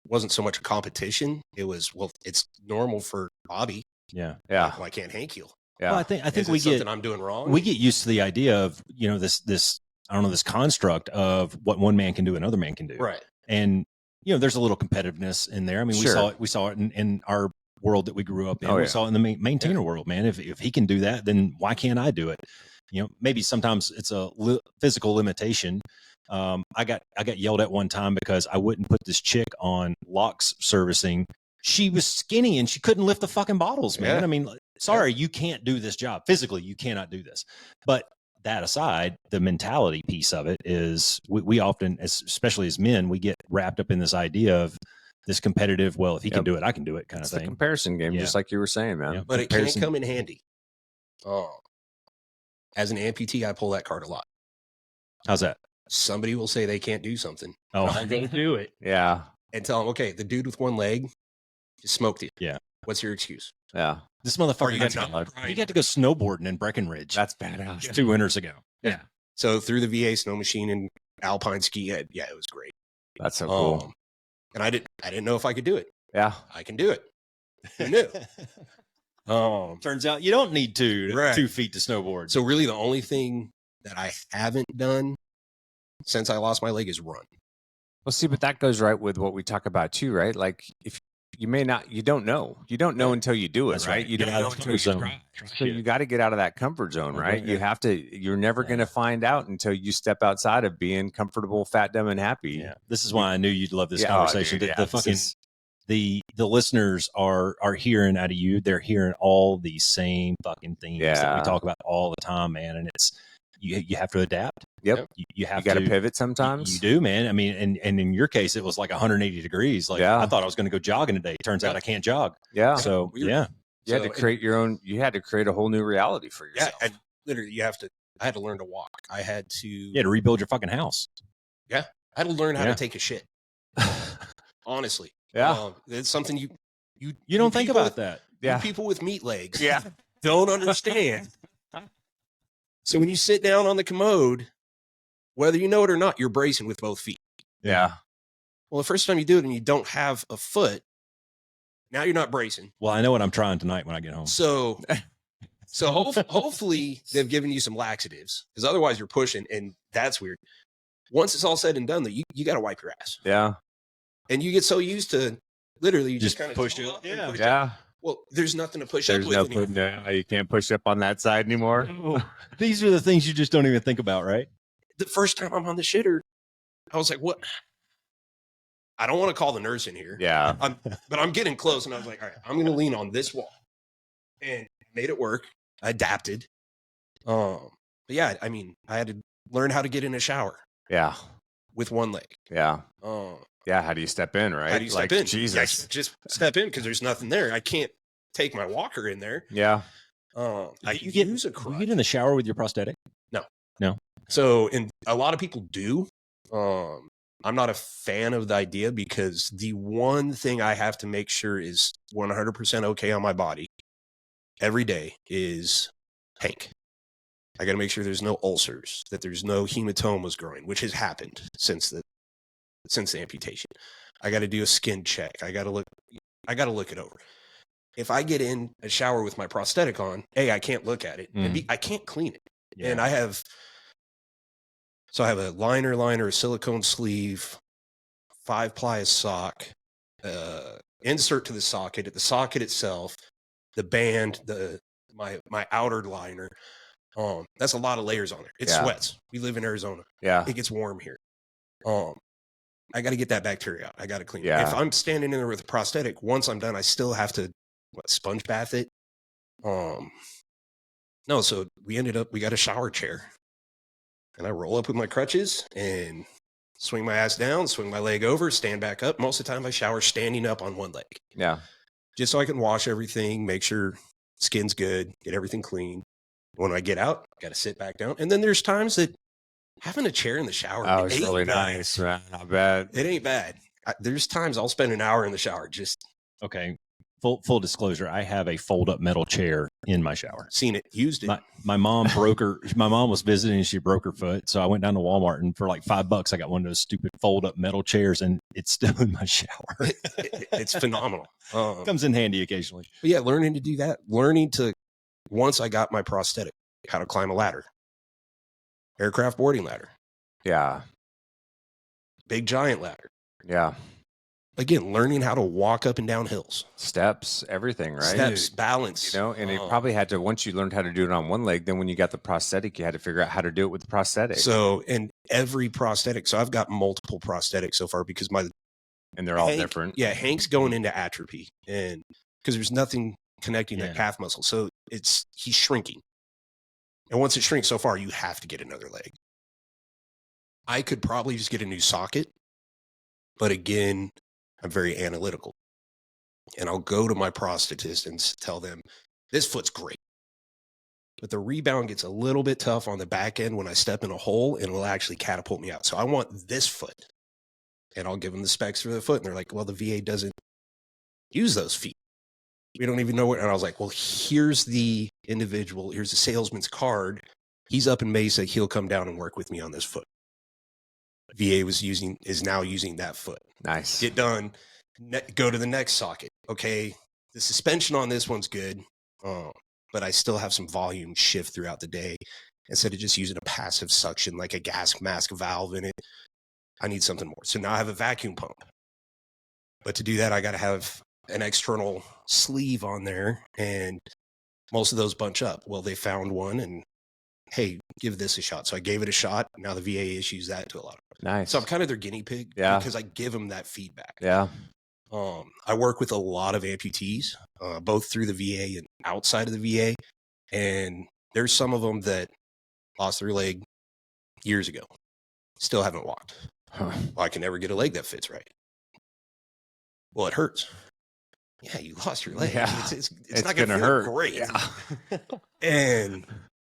wasn't so much a competition. It was, well, it's normal for Bobby. Yeah. Yeah. Why can't Hank heal? Yeah. Well, I think we get something I'm doing wrong. We get used to the idea of, this I don't know, this construct of what one man can do, another man can do. Right. And there's a little competitiveness in there. I mean, we saw it in our world that we grew up in. We saw it in the maintainer world, man. If he can do that, then why can't I do it? Maybe sometimes it's a physical limitation. I got yelled at one time because I wouldn't put this chick on locks servicing. She was skinny and she couldn't lift the fucking bottles, man. Yeah. I mean, sorry, you can't do this job. Physically, you cannot do this. But that aside, the mentality piece of it is we often, especially as men, we get wrapped up in this idea of this competitive, well, if he can do it, I can do it kind of thing. The comparison game, just like you were saying, man. Yeah. But it can come in handy. As an amputee, I pull that card a lot. How's that? Somebody will say they can't do something. Oh, I'll go do it. Yeah. And tell them, okay, the dude with one leg just smoked you. Yeah. What's your excuse? Yeah. This motherfucker he got to go snowboarding in Breckenridge. That's badass. 2 winters ago. Yeah. So through the VA snow machine and alpine ski, it was great. That's so cool. And I didn't know if I could do it. Yeah. I can do it. Who knew? Turns out you don't need 2 feet to snowboard. So really the only thing that I haven't done since I lost my leg is run. Well, see, but that goes right with what we talk about too, right? Like if you don't know until you do it. That's right. You don't know until you try. So you got to get out of that comfort zone, right? Yeah. You're never going to find out until you step outside of being comfortable, fat, dumb, and happy. Yeah. This is why I knew you'd love this conversation. The listeners are hearing out of you. They're hearing all these same fucking themes that we talk about all the time, man. And it's, you have to adapt. Yep. You got to pivot sometimes. You do, man. I mean, and in your case, it was like 180 degrees. Like I thought I was going to go jogging today. Turns out I can't jog. Yeah. So you had to create your own. You had to create a whole new reality for yourself. Yeah. I had to learn to walk. I had to. You had to rebuild your fucking house. Yeah. I had to learn how to take a shit. Honestly. Yeah. It's something you don't think about that. Yeah. People with meat legs. Yeah. Don't understand. So when you sit down on the commode, whether you know it or not, you're bracing with both feet. Yeah. Well, the first time you do it and you don't have a foot, now you're not bracing. Well, I know what I'm trying tonight when I get home. So hopefully they've given you some laxatives, because otherwise you're pushing, and that's weird. Once it's all said and done, you got to wipe your ass. Yeah. And you get so used to literally you just kind of push it. Yeah. Well, there's nothing to push up with anymore. You can't push up on that side anymore. These are the things you just don't even think about, right? The first time I'm on the shitter, I was like, what? I don't want to call the nurse in here. Yeah. But I'm getting close, and I was like, all right, I'm going to lean on this wall. And made it work. I adapted. But yeah, I mean, I had to learn how to get in a shower. Yeah. With one leg. Yeah. Yeah, how do you step in, right? How do you step in? Jesus. Yeah, just step in, because there's nothing there. I can't take my walker in there. Yeah. You use a crutch. You get in the shower with your prosthetic? No. So, and a lot of people do. I'm not a fan of the idea, because the one thing I have to make sure is 100% okay on my body every day is Hank. I got to make sure there's no ulcers, that there's no hematomas growing, which has happened since the amputation. I got to do a skin check. I got to look it over. If I get in a shower with my prosthetic on, I can't look at it. And I can't clean it. Yeah. And I have a liner, a silicone sleeve, 5-ply sock, insert to the socket itself, the band, my outer liner. That's a lot of layers on there. It sweats. We live in Arizona. Yeah. It gets warm here. I got to get that bacteria out. I got to clean it. If I'm standing in there with a prosthetic, once I'm done, I still have to sponge bath it. No, so we got a shower chair, and I roll up with my crutches and swing my ass down, swing my leg over, stand back up. Most of the time I shower standing up on one leg. Yeah. Just so I can wash everything, make sure skin's good, get everything clean. When I get out, I got to sit back down. And then there's times that having a chair in the shower. Oh, it's really nice, man. Not bad. It ain't bad. There's times I'll spend an hour in the shower. Okay. Full disclosure, I have a fold-up metal chair in my shower. Seen it, used it. My mom my mom was visiting and she broke her foot. So I went down to Walmart and for like $5, I got one of those stupid fold-up metal chairs and it's still in my shower. It's phenomenal. Comes in handy occasionally. But yeah, learning to do that. Once I got my prosthetic, how to climb a ladder. Aircraft boarding ladder. Yeah. Big giant ladder. Yeah. Again, learning how to walk up and down hills. Steps, everything, right? Steps, balance. And it probably had to, once you learned how to do it on one leg, then when you got the prosthetic, you had to figure out how to do it with the prosthetic. So, and every prosthetic, so I've got multiple prosthetics so far because and they're all different. Yeah, Hank's going into atrophy and because there's nothing connecting that calf muscle. So he's shrinking. And once it shrinks so far, you have to get another leg. I could probably just get a new socket, but again, I'm very analytical. And I'll go to my prosthetist and tell them, this foot's great. But the rebound gets a little bit tough on the back end when I step in a hole and it will actually catapult me out. So I want this foot. And I'll give them the specs for the foot. And they're like, well, the VA doesn't use those feet. We don't even know what. And I was like, well, here's the salesman's card. He's up in Mesa. He'll come down and work with me on this foot. VA is now using that foot. Nice. Get done. Go to the next socket. Okay. The suspension on this one's good. But I still have some volume shift throughout the day. Instead of just using a passive suction, like a gas mask valve in it, I need something more. So now I have a vacuum pump. But to do that, I got to have an external sleeve on there. And most of those bunch up. Well, they found one and, hey, give this a shot. So I gave it a shot. Now the VA issues that to a lot of them. Nice. So I'm kind of their guinea pig because I give them that feedback. Yeah. I work with a lot of amputees, both through the VA and outside of the VA. And there's some of them that lost their leg years ago. Still haven't walked. Well, I can never get a leg that fits right. Well, it hurts. Yeah, you lost your leg. Yeah. It's not going to hurt. Great. Yeah. And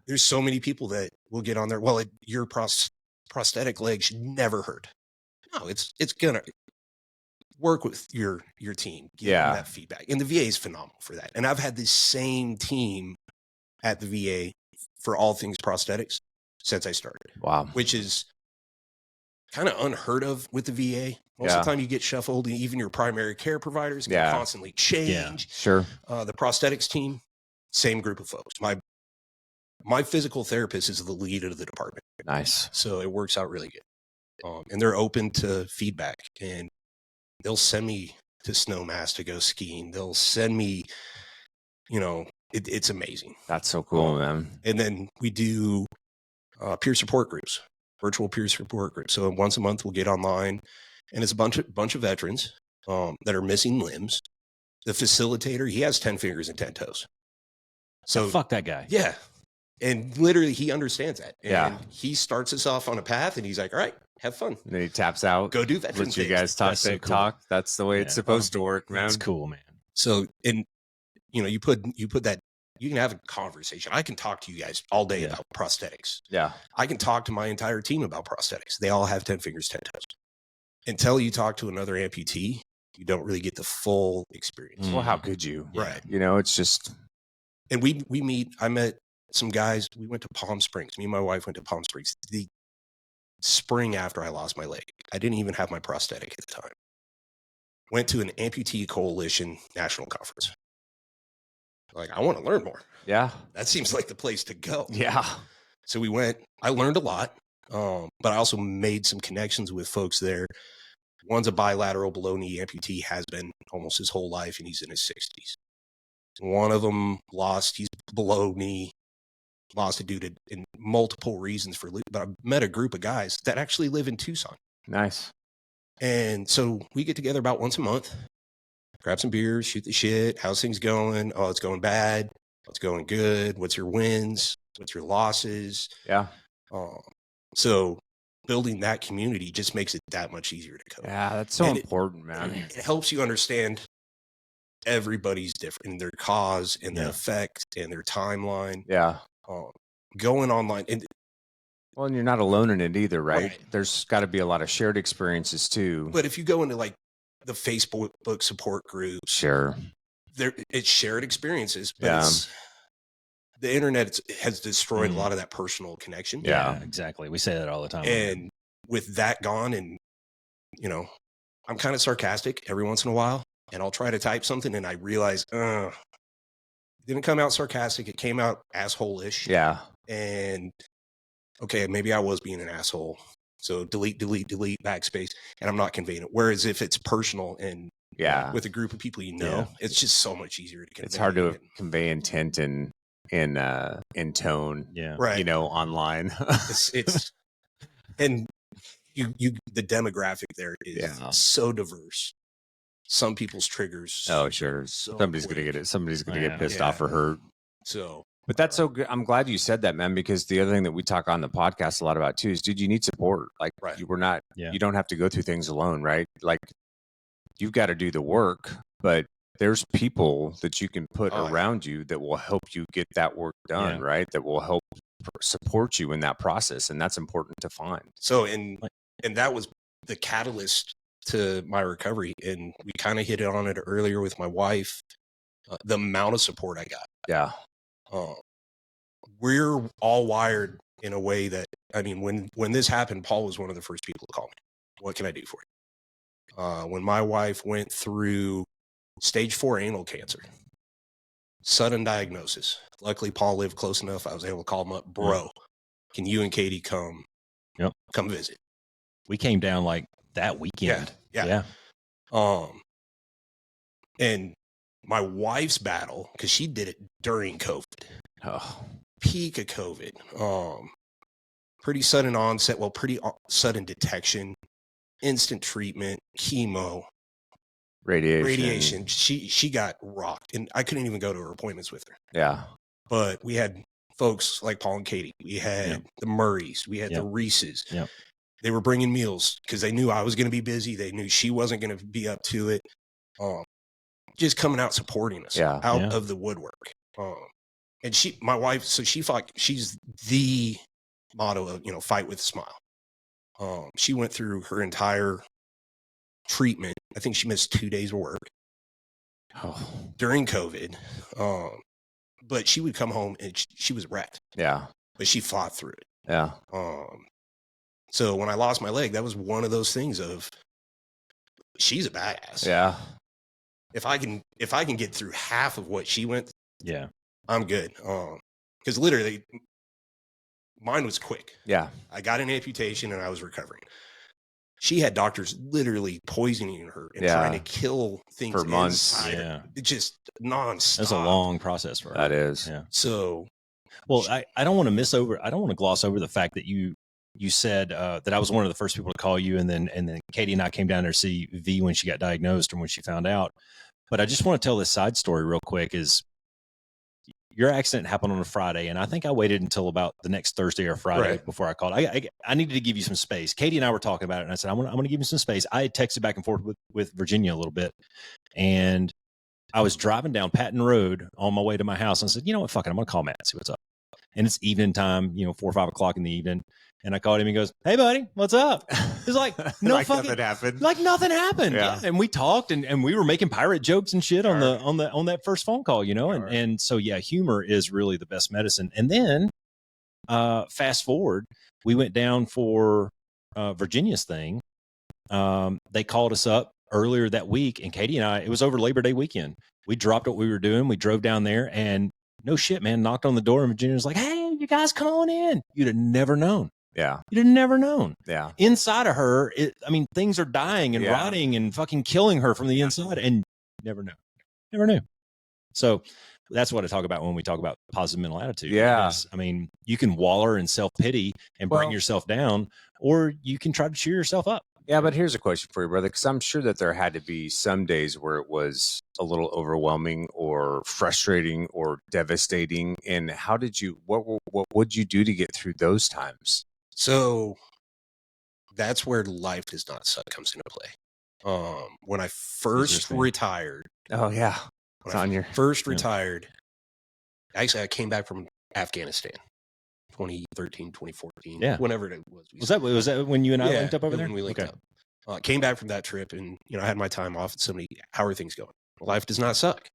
there's so many people that will get on there. Well, your prosthetic leg should never hurt. No, it's going to work with your team. Give them that feedback. And the VA is phenomenal for that. And I've had the same team at the VA for all things prosthetics since I started. Wow. Which is kind of unheard of with the VA. Most of the time you get shuffled, and even your primary care providers can constantly change. Yeah, sure. The prosthetics team, same group of folks. My physical therapist is the lead of the department. Nice. So it works out really good. And they're open to feedback, and they'll send me to Snowmass to go skiing. They'll send me, it's amazing. That's so cool, man. And then we do peer support groups, virtual peer support groups. So once a month we'll get online, and it's a bunch of veterans that are missing limbs. The facilitator, he has 10 fingers and 10 toes. So fuck that guy. Yeah. And literally he understands that. And he starts us off on a path and he's like, all right, have fun. And then he taps out. Go do veteran things. You guys talk TikTok. Cool. That's the way it's supposed to work, man. That's cool, man. So, and you put that, you can have a conversation. I can talk to you guys all day about prosthetics. Yeah. I can talk to my entire team about prosthetics. They all have 10 fingers, 10 toes. Until you talk to another amputee, you don't really get the full experience. Well, how could you? Right. It's just. And we meet, I met some guys, we went to Palm Springs. Me and my wife went to Palm Springs the spring after I lost my leg. I didn't even have my prosthetic at the time. Went to an amputee coalition national conference. Like, I want to learn more. Yeah. That seems like the place to go. Yeah. So we went. I learned a lot, but I also made some connections with folks there. One's a bilateral below knee amputee, has been almost his whole life, and he's in his 60s. One of them he's below knee, lost it due to in multiple reasons but I met a group of guys that actually live in Tucson. Nice. And so we get together about once a month, grab some beers, shoot the shit. How's things going? Oh, it's going bad. What's going good? What's your wins? What's your losses? Yeah. So building that community just makes it that much easier to cope. Yeah, that's so important, man. It helps you understand everybody's different in their cause and their effect and their timeline. Yeah. Going online. And you're not alone in it either, right? There's got to be a lot of shared experiences too. But if you go into like the Facebook support group, sure, it's shared experiences, but the internet has destroyed a lot of that personal connection. Yeah, exactly. We say that all the time. And with that gone, and I'm kind of sarcastic every once in a while, and I'll try to type something and I realize, it didn't come out sarcastic. It came out asshole-ish. Yeah. And okay, maybe I was being an asshole. So delete, backspace, and I'm not conveying it. Whereas if it's personal and with a group of people it's just so much easier to convey. It's hard to convey intent in tone. Yeah. Right. Online. it's and you the demographic there is so diverse. Some people's triggers. Oh, sure. Somebody's gonna get pissed off or hurt. So. But that's so good. I'm glad you said that, man, because the other thing that we talk on the podcast a lot about too is, dude, you need support. Like you don't have to go through things alone, right? Like you've got to do the work, but there's people that you can put around you that will help you get that work done, right? That will help support you in that process. And that's important to find. So, and that was the catalyst to my recovery. And we kind of hit on it earlier with my wife, the amount of support I got. Yeah. We're all wired in a way that, I mean, when this happened, Paul was one of the first people to call me. What can I do for you? When my wife went through stage 4 anal cancer, sudden diagnosis. Luckily, Paul lived close enough. I was able to call him up. Bro, can you and Katie come visit? We came down like that weekend. Yeah. And my wife's battle, because she did it during COVID. Peak of COVID. Pretty sudden onset, pretty sudden detection, instant treatment, chemo, radiation. She got rocked, and I couldn't even go to her appointments with her. Yeah. But we had folks like Paul and Katie. We had the Murrays. We had the Reeses. Yeah. They were bringing meals because they knew I was going to be busy. They knew she wasn't going to be up to it. Just coming out supporting us out of the woodwork. And my wife, so she fought. She's the motto of fight with a smile. She went through her entire treatment. I think she missed 2 days of work during COVID. But she would come home and she was wrecked. Yeah. But she fought through it. Yeah. So when I lost my leg, that was one of those things of she's a badass. Yeah. If I can get through half of what she went through, yeah, I'm good. Because literally mine was quick. Yeah. I got an amputation and I was recovering. She had doctors literally poisoning her and trying to kill things for months. Inside her. It just nonstop. That's a long process for her. That is. Yeah. So, well, I don't want to gloss over the fact that you said that I was one of the first people to call you, and then Katie and I came down there to see V when she got diagnosed and when she found out. But I just want to tell this side story real quick. Is your accident happened on a Friday, and I think I waited until about the next Thursday or Friday before I called. I needed to give you some space. Katie and I were talking about it, and I said, I'm going to give you some space. I had texted back and forth with Virginia a little bit, and I was driving down Patton Road on my way to my house, and I said, you know what, fuck it, I'm going to call Matt and see what's up. and it's evening time, 4 or 5 o'clock in the evening. And I called him and he goes, "Hey buddy, what's up?" It's like, no like fucking, nothing happened. like nothing happened. Yeah. And we talked and we were making pirate jokes and shit on that first phone call, and so, yeah, humor is really the best medicine. And then, fast forward, we went down for, Virginia's thing. They called us up earlier that week, and Katie and I, it was over Labor Day weekend. We dropped what we were doing. We drove down there and no shit, man, knocked on the door, and Virginia was like, "Hey, you guys come on in." You'd have never known. Yeah. You'd have never known. Yeah. Inside of her, things are dying and rotting and fucking killing her from the inside, and never knew. Never knew. So that's what I talk about when we talk about positive mental attitude. Yeah. Because, you can waller in self-pity and bring yourself down, or you can try to cheer yourself up. Yeah, but here's a question for you, brother, because I'm sure that there had to be some days where it was a little overwhelming or frustrating or devastating. And how did you, what would you do to get through those times? So that's where life does not suck comes into play. When I first retired. Oh, yeah. It's on your first retired. Actually, I came back from Afghanistan. 2013, 2014, whenever it was. Was that when you and I linked up over there? When we linked up. Came back from that trip, and I had my time off. And somebody, how are things going? Life does not suck.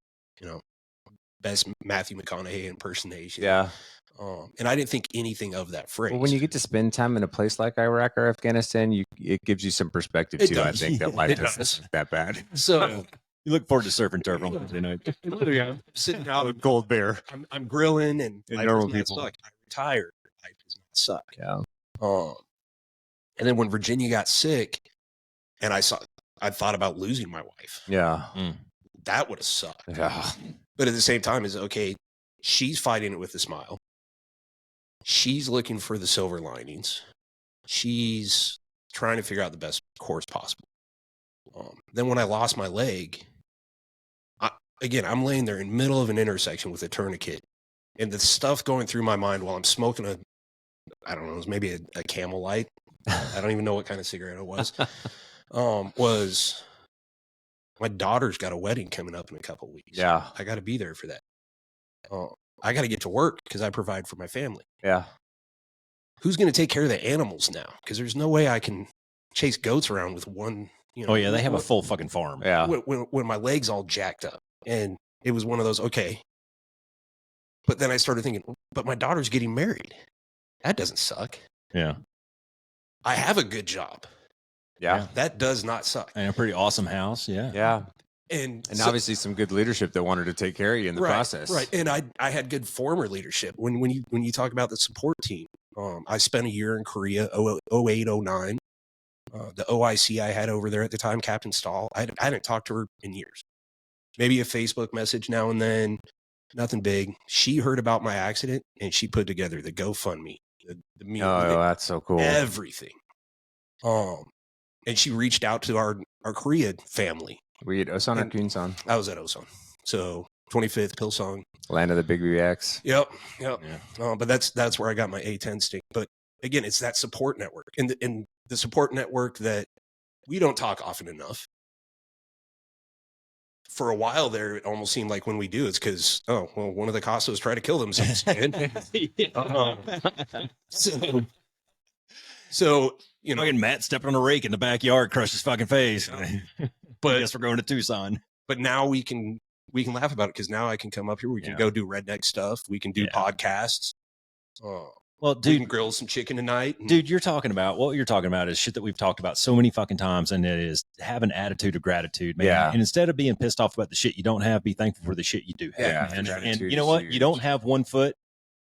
Best Matthew McConaughey impersonation. Yeah. And I didn't think anything of that phrase. Well, when you get to spend time in a place like Iraq or Afghanistan, it gives you some perspective too. I think that life isn't that bad. So you look forward to surfing turbulent. Literally, I'm sitting out with Gold Bear. I'm grilling, and normal people. Suck. I retired. Life does not suck. Yeah. And then when Virginia got sick, and I thought about losing my wife. Yeah. That would have sucked. Yeah. But at the same time, she's fighting it with a smile. She's looking for the silver linings. She's trying to figure out the best course possible. Then when I lost my leg, I'm laying there in the middle of an intersection with a tourniquet, and the stuff going through my mind while I'm smoking it was maybe a Camel Light. I don't even know what kind of cigarette it was. Was my daughter's got a wedding coming up in a couple of weeks. Yeah. I got to be there for that. I got to get to work because I provide for my family. Yeah. Who's going to take care of the animals now? Because there's no way I can chase goats around with one. Oh yeah, they have a full fucking farm. Yeah. When my leg's all jacked up, and it was one of those. Okay. But then I started thinking, but my daughter's getting married. That doesn't suck. Yeah. I have a good job. Yeah. That does not suck. And a pretty awesome house. Yeah. Yeah. And obviously some good leadership that wanted to take care of you in the process. Right. And I had good former leadership. When you talk about the support team, I spent a year in Korea, 08, 09. The OIC I had over there at the time, Captain Stahl, I hadn't talked to her in years. Maybe a Facebook message now and then, nothing big. She heard about my accident, and she put together the GoFundMe, the meal. Oh, that's so cool. Everything. And she reached out to our Korea family. Were you at Osan or Kunsan? I was at Osan. So 25th, Pilsong. Land of the Big BX. Yep. Yeah. But that's where I got my A10 stick. But again, it's that support network. And the support network that we don't talk often enough. For a while there, it almost seemed like when we do, it's because, one of the Kostos tried to kill themselves. So fucking Matt stepped on a rake in the backyard, crushed his fucking face. But I guess we're going to Tucson. But now we can laugh about it because now I can come up here. We can go do redneck stuff. We can do podcasts. Well, dude, we can grill some chicken tonight. Dude, what you're talking about is shit that we've talked about so many fucking times, and it is have an attitude of gratitude, man. Yeah. And instead of being pissed off about the shit you don't have, be thankful for the shit you do have. Yeah, man. And you know what? You don't have one foot,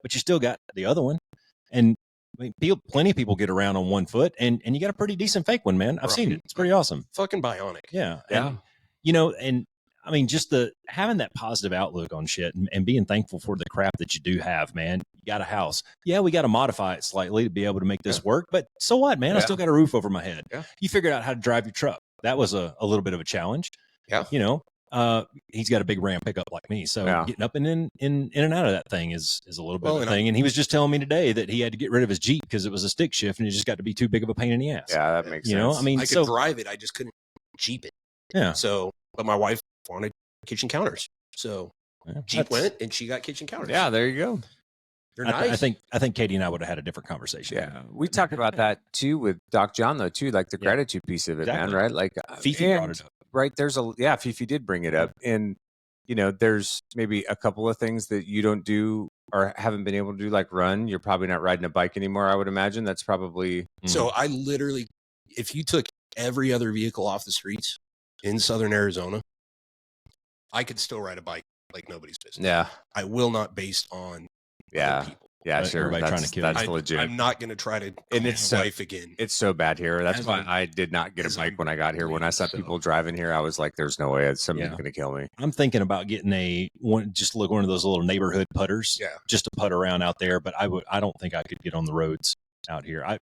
but you still got the other one. And plenty of people get around on one foot, and you got a pretty decent fake one, man. I've seen it. It's pretty awesome. Fucking bionic. Yeah. Yeah. And just having that positive outlook on shit and being thankful for the crap that you do have, man. You got a house. Yeah, we got to modify it slightly to be able to make this work, but so what, man? I still got a roof over my head. Yeah. You figured out how to drive your truck. That was a little bit of a challenge. Yeah. He's got a big Ram pickup like me. So getting up and in and out of that thing is a little bit of a thing. And he was just telling me today that he had to get rid of his Jeep because it was a stick shift and it just got to be too big of a pain in the ass. Yeah, that makes sense. I could drive it. I just couldn't Jeep it. Yeah. So, but my wife wanted kitchen counters. So Jeep went and she got kitchen counters. Yeah, there you go. They're nice. I think Katie and I would have had a different conversation. Yeah, we talked about that too with Doc John though too, like the gratitude piece of it, Exactly. man. Right? Like Fifi brought it up. Right? Fifi did bring it up, and there's maybe a couple of things that you don't do or haven't been able to do, like run. You're probably not riding a bike anymore, I would imagine. That's probably so. I literally, if you took every other vehicle off the streets in Southern Arizona, I could still ride a bike like nobody's business. Yeah, I will not based on other people. Yeah, sure. Everybody trying to kill that's legit. I'm not going to try to and it's life again. It's so bad here. That's why I did not get a bike when I got here. When I saw people driving here, I was like, "There's no way somebody's going to kill me." I'm thinking about getting one of those little neighborhood putters, just to putt around out there. But I don't think I could get on the roads out here. I'm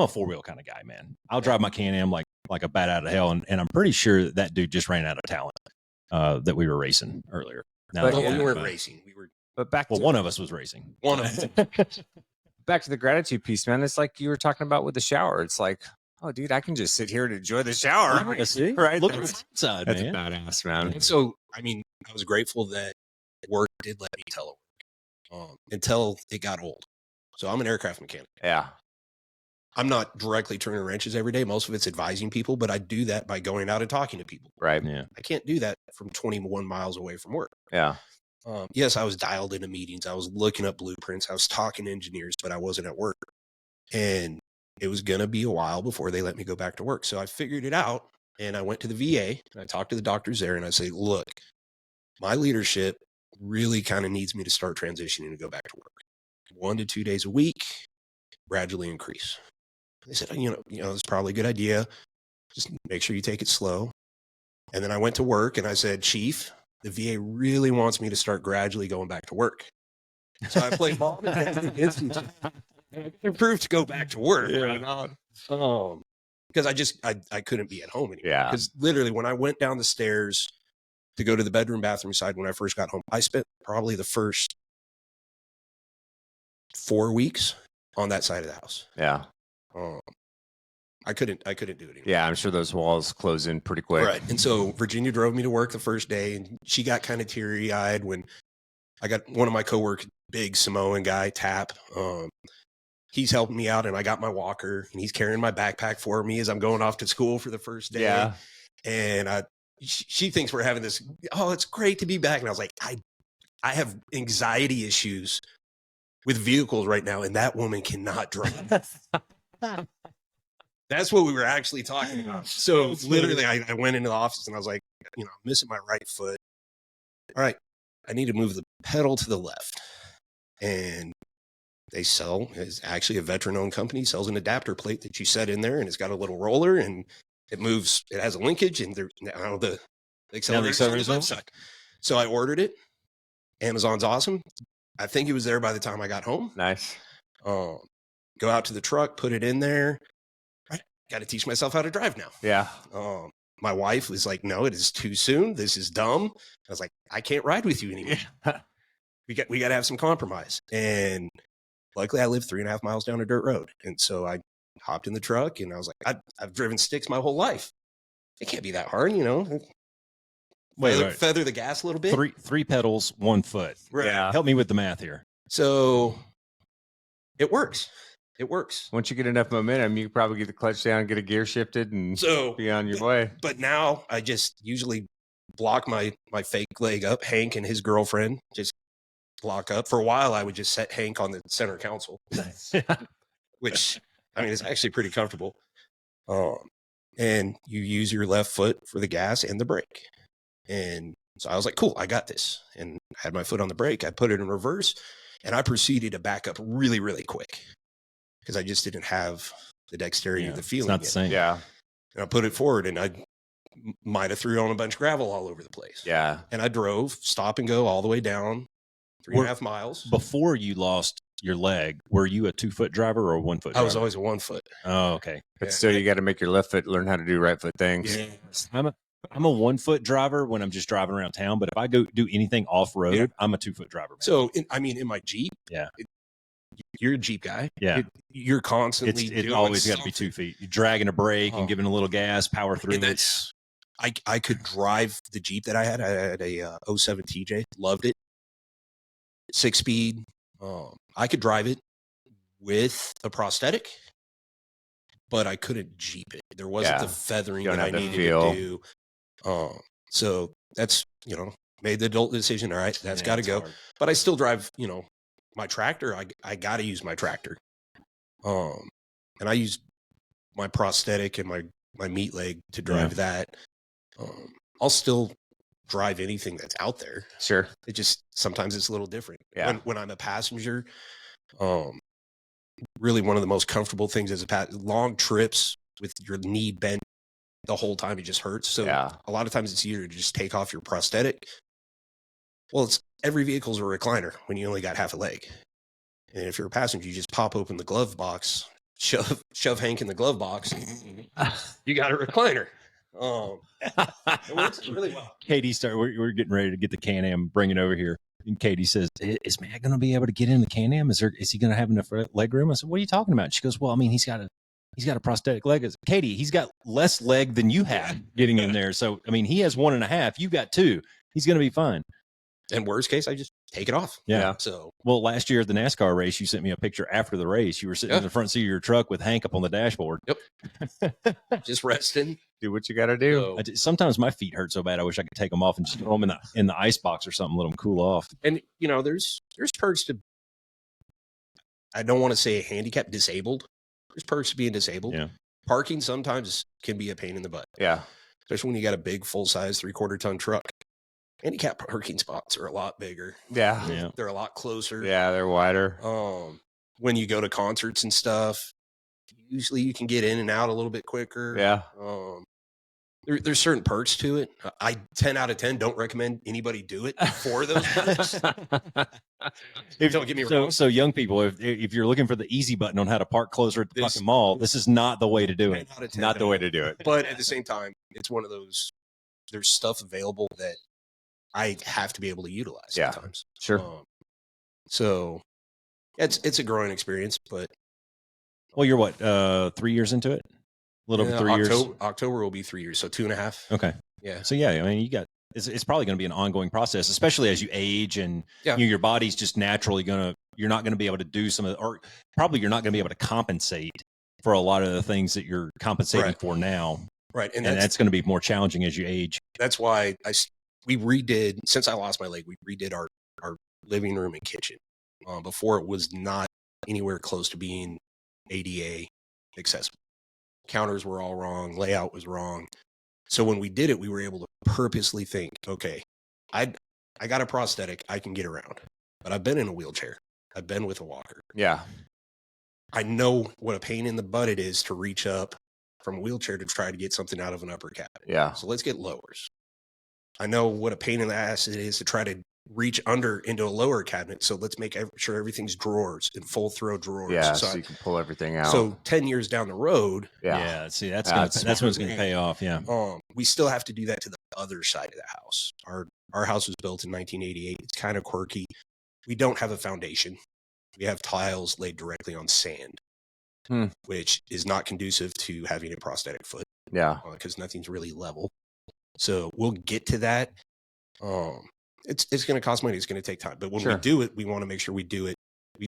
a 4-wheel kind of guy, man. I'll drive my Can-Am like a bat out of hell, and I'm pretty sure that dude just ran out of talent that we were racing earlier. Now, we weren't racing. We were. But back to one of us was racing. One of them. Back to the gratitude piece, man. It's like you were talking about with the shower. It's like, oh, dude, I can just sit here and enjoy the shower. Right? Look at the inside, that's man. Badass, man. And so, I was grateful that work did let me telework until it got old. So I'm an aircraft mechanic. Yeah. I'm not directly turning wrenches every day. Most of it's advising people, but I do that by going out and talking to people. Right. Yeah. I can't do that from 21 miles away from work. Yeah. Yes, I was dialed into meetings. I was looking up blueprints. I was talking to engineers, but I wasn't at work. And it was going to be a while before they let me go back to work. So I figured it out, and I went to the VA, and I talked to the doctors there, and I say, look, my leadership really kind of needs me to start transitioning to go back to work. 1 to 2 days a week, gradually increase. They said, it's probably a good idea. Just make sure you take it slow. And then I went to work, and I said, Chief, the VA really wants me to start gradually going back to work. So I played ball and improved to go back to work. Because I couldn't be at home anymore. Yeah. Because literally when I went down the stairs to go to the bedroom bathroom side when I first got home, I spent probably the first 4 weeks on that side of the house. Yeah. I couldn't do it anymore. Yeah, I'm sure those walls close in pretty quick. Right. And so Virginia drove me to work the first day, and she got kind of teary-eyed when I got one of my coworkers, big Samoan guy, Tap. He's helping me out, and I got my walker, and he's carrying my backpack for me as I'm going off to school for the first day. Yeah. And she thinks we're having this, it's great to be back. And I was like, I have anxiety issues with vehicles right now, and that woman cannot drive. That's what we were actually talking about. So literally I went into the office and I was like, I'm missing my right foot. All right, I need to move the pedal to the left. And it's actually a veteran-owned company, sells an adapter plate that you set in there, and it's got a little roller, and it moves. It has a linkage, and the accelerator's on the left side. So I ordered it. Amazon's awesome. I think it was there by the time I got home. Nice. Go out to the truck, put it in there. Got to teach myself how to drive now. Yeah. My wife was like, no, it is too soon. This is dumb. I was like, I can't ride with you anymore. We got to have some compromise. And luckily I live 3.5 miles down a dirt road. And so I hopped in the truck, and I was like, I've driven sticks my whole life. It can't be that hard, Feather the gas a little bit. Three pedals, 1 foot. Right. Yeah. Help me with the math here. So it works. It works. Once you get enough momentum, you can probably get the clutch down, get a gear shifted, and be on your way. But now I just usually block my fake leg up. Hank and his girlfriend just block up. For a while, I would just set Hank on the center console, which, is actually pretty comfortable. And you use your left foot for the gas and the brake. And so I was like, cool, I got this. And I had my foot on the brake. I put it in reverse, and I proceeded to back up really, really quick, because I just didn't have the dexterity or the feeling. It's not the same. Yeah. And I put it forward, and I might have threw on a bunch of gravel all over the place. Yeah. And I drove stop and go all the way down 3.5 miles. Before you lost your leg, were you a 2-foot driver or a 1-foot driver? I was always a 1 foot. Oh, okay. But still, you got to make your left foot learn how to do right foot things. Yes. I'm a 1-foot driver when I'm just driving around town, but if I go do anything off road, I'm a 2-foot driver. Man. So, in my Jeep, you're a Jeep guy. Yeah. You're constantly It always got to be 2 feet. You're dragging a brake and giving a little gas, power through. I could drive the Jeep that I had. I had a 07 TJ. Loved it. 6-speed. I could drive it with a prosthetic, but I couldn't Jeep it. There wasn't the feathering that I needed to do. So that's, made the adult decision. All right, that's got to go. Hard. But I still drive, my tractor. I got to use my tractor. And I use my prosthetic and my meat leg to drive that. I'll still drive anything that's out there. Sure. It just, sometimes it's a little different. Yeah. When I'm a passenger, really one of the most comfortable things is long trips with your knee bent the whole time, it just hurts. So a lot of times it's easier to just take off your prosthetic. Well, every vehicle's a recliner when you only got half a leg. And if you're a passenger, you just pop open the glove box, shove Hank in the glove box. You got a recliner. It works really well. Katie we're getting ready to get the Can-Am, bring it over here. And Katie says, is Matt going to be able to get in the Can-Am? Is he going to have enough leg room? I said, what are you talking about? She goes, well, I mean, he's got a prosthetic leg. Katie, he's got less leg than you have getting in there. So, I mean, he has 1.5. You got 2. He's going to be fine. And worst case, I just take it off. Yeah. So, well, last year at the NASCAR race, you sent me a picture after the race. You were sitting in the front seat of your truck with Hank up on the dashboard. Yep. Just resting. Do what you got to do. Sometimes my feet hurt so bad I wish I could take them off and just throw them in the ice box or something, let them cool off. And there's perks to. I don't want to say handicap disabled. There's perks to being disabled. Yeah. Parking sometimes can be a pain in the butt. Yeah. Especially when you got a big full size 3/4 ton truck. Handicap parking spots are a lot bigger. Yeah. They're a lot closer. Yeah, they're wider. When you go to concerts and stuff, usually you can get in and out a little bit quicker. Yeah. There's certain perks to it. I 10 out of 10 don't recommend anybody do it for those perks. Don't get me wrong. So young people, if you're looking for the easy button on how to park closer at the fucking mall, this is not the way to do it. Not the way to do it. But at the same time, it's one of those. There's stuff available that I have to be able to utilize sometimes. Sure. So it's a growing experience, but. Well, you're what, 3 years into it? A little over 3 years. October will be 3 years, so 2.5. Okay. Yeah. So I mean, it's probably going to be an ongoing process, especially as you age and your body's just naturally you're not going to be able to do or probably you're not going to be able to compensate for a lot of the things that you're compensating for now. Right. And that's going to be more challenging as you age. That's why we redid, since I lost my leg, we redid our living room and kitchen. Before it was not anywhere close to being ADA accessible. Counters were all wrong. Layout was wrong. So when we did it, we were able to purposely think, okay, I got a prosthetic. I can get around, but I've been in a wheelchair. I've been with a walker. Yeah. I know what a pain in the butt it is to reach up from a wheelchair to try to get something out of an upper cabinet. Yeah. So let's get lowers. I know what a pain in the ass it is to try to reach under into a lower cabinet. So let's make sure everything's drawers and full throw drawers. Yeah. So you can pull everything out. So 10 years down the road. Yeah. See, that's when it's going to pay off. Yeah. We still have to do that to the other side of the house. Our house was built in 1988. It's kind of quirky. We don't have a foundation. We have tiles laid directly on sand, which is not conducive to having a prosthetic foot. Yeah. Because nothing's really level. So we'll get to that. It's going to cost money. It's going to take time. But when we do it, we want to make sure we do it.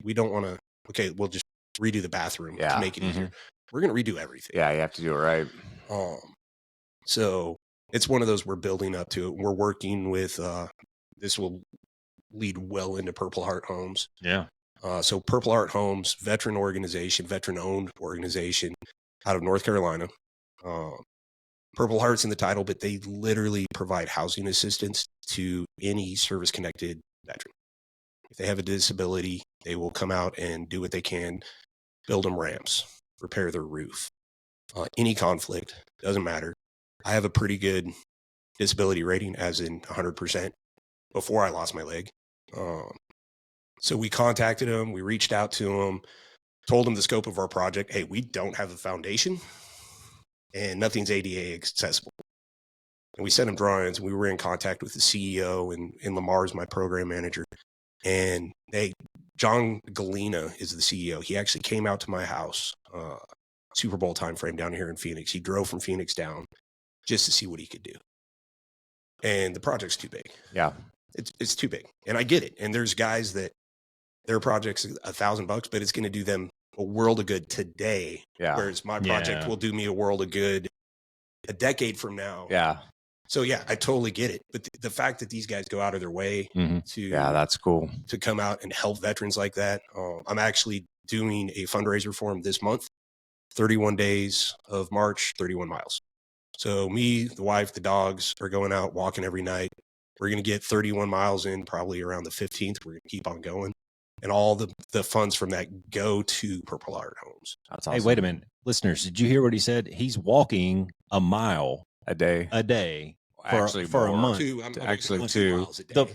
We don't want to, we'll just redo the bathroom to make it easier. We're going to redo everything. Yeah, you have to do it right. So it's one of those we're building up to it. We're working with, this will lead well into Purple Heart Homes. Yeah. So Purple Heart Homes, veteran-owned organization out of North Carolina. Purple Heart's in the title, but they literally provide housing assistance to any service-connected veteran. If they have a disability, they will come out and do what they can, build them ramps, repair their roof. Any conflict, doesn't matter. I have a pretty good disability rating, as in 100%, before I lost my leg. So we contacted them, we reached out to them, told them the scope of our project. Hey, we don't have a foundation and nothing's ADA accessible. And we sent them drawings. We were in contact with the CEO and Lamar's my program manager. And John Galena is the CEO. He actually came out to my house, Super Bowl timeframe down here in Phoenix. He drove from Phoenix down just to see what he could do. And the project's too big. Yeah. It's too big. And I get it. And there's guys that their project's $1,000, but it's going to do them a world of good today. Yeah. Whereas my project will do me a world of good a decade from now. Yeah. So yeah, I totally get it. But the fact that these guys go out of their way to that's cool to come out and help veterans like that. I'm actually doing a fundraiser for them this month, 31 days of March, 31 miles. So me, the wife, the dogs are going out walking every night. We're going to get 31 miles in probably around the 15th. We're going to keep on going. And all the funds from that go to Purple Heart Homes. That's awesome. Hey, wait a minute. Listeners, did you hear what he said? He's walking a mile a day for a month. Actually, two.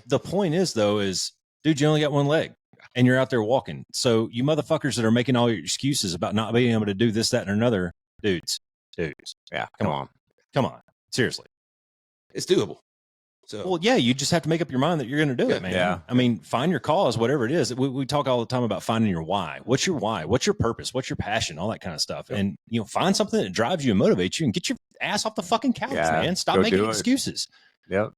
The point is, though, is, dude, you only got one leg and you're out there walking. So you motherfuckers that are making all your excuses about not being able to do this, that, and another, dudes. Yeah, Come on. Seriously. It's doable. So, well, yeah, you just have to make up your mind that you're going to do it, man. Yeah. I mean, find your cause, whatever it is. We talk all the time about finding your why. What's your why? What's your purpose? What's your passion? All that kind of stuff. Yep. And, find something that drives you and motivates you and get your ass off the fucking couch, man. Stop making excuses. Yep.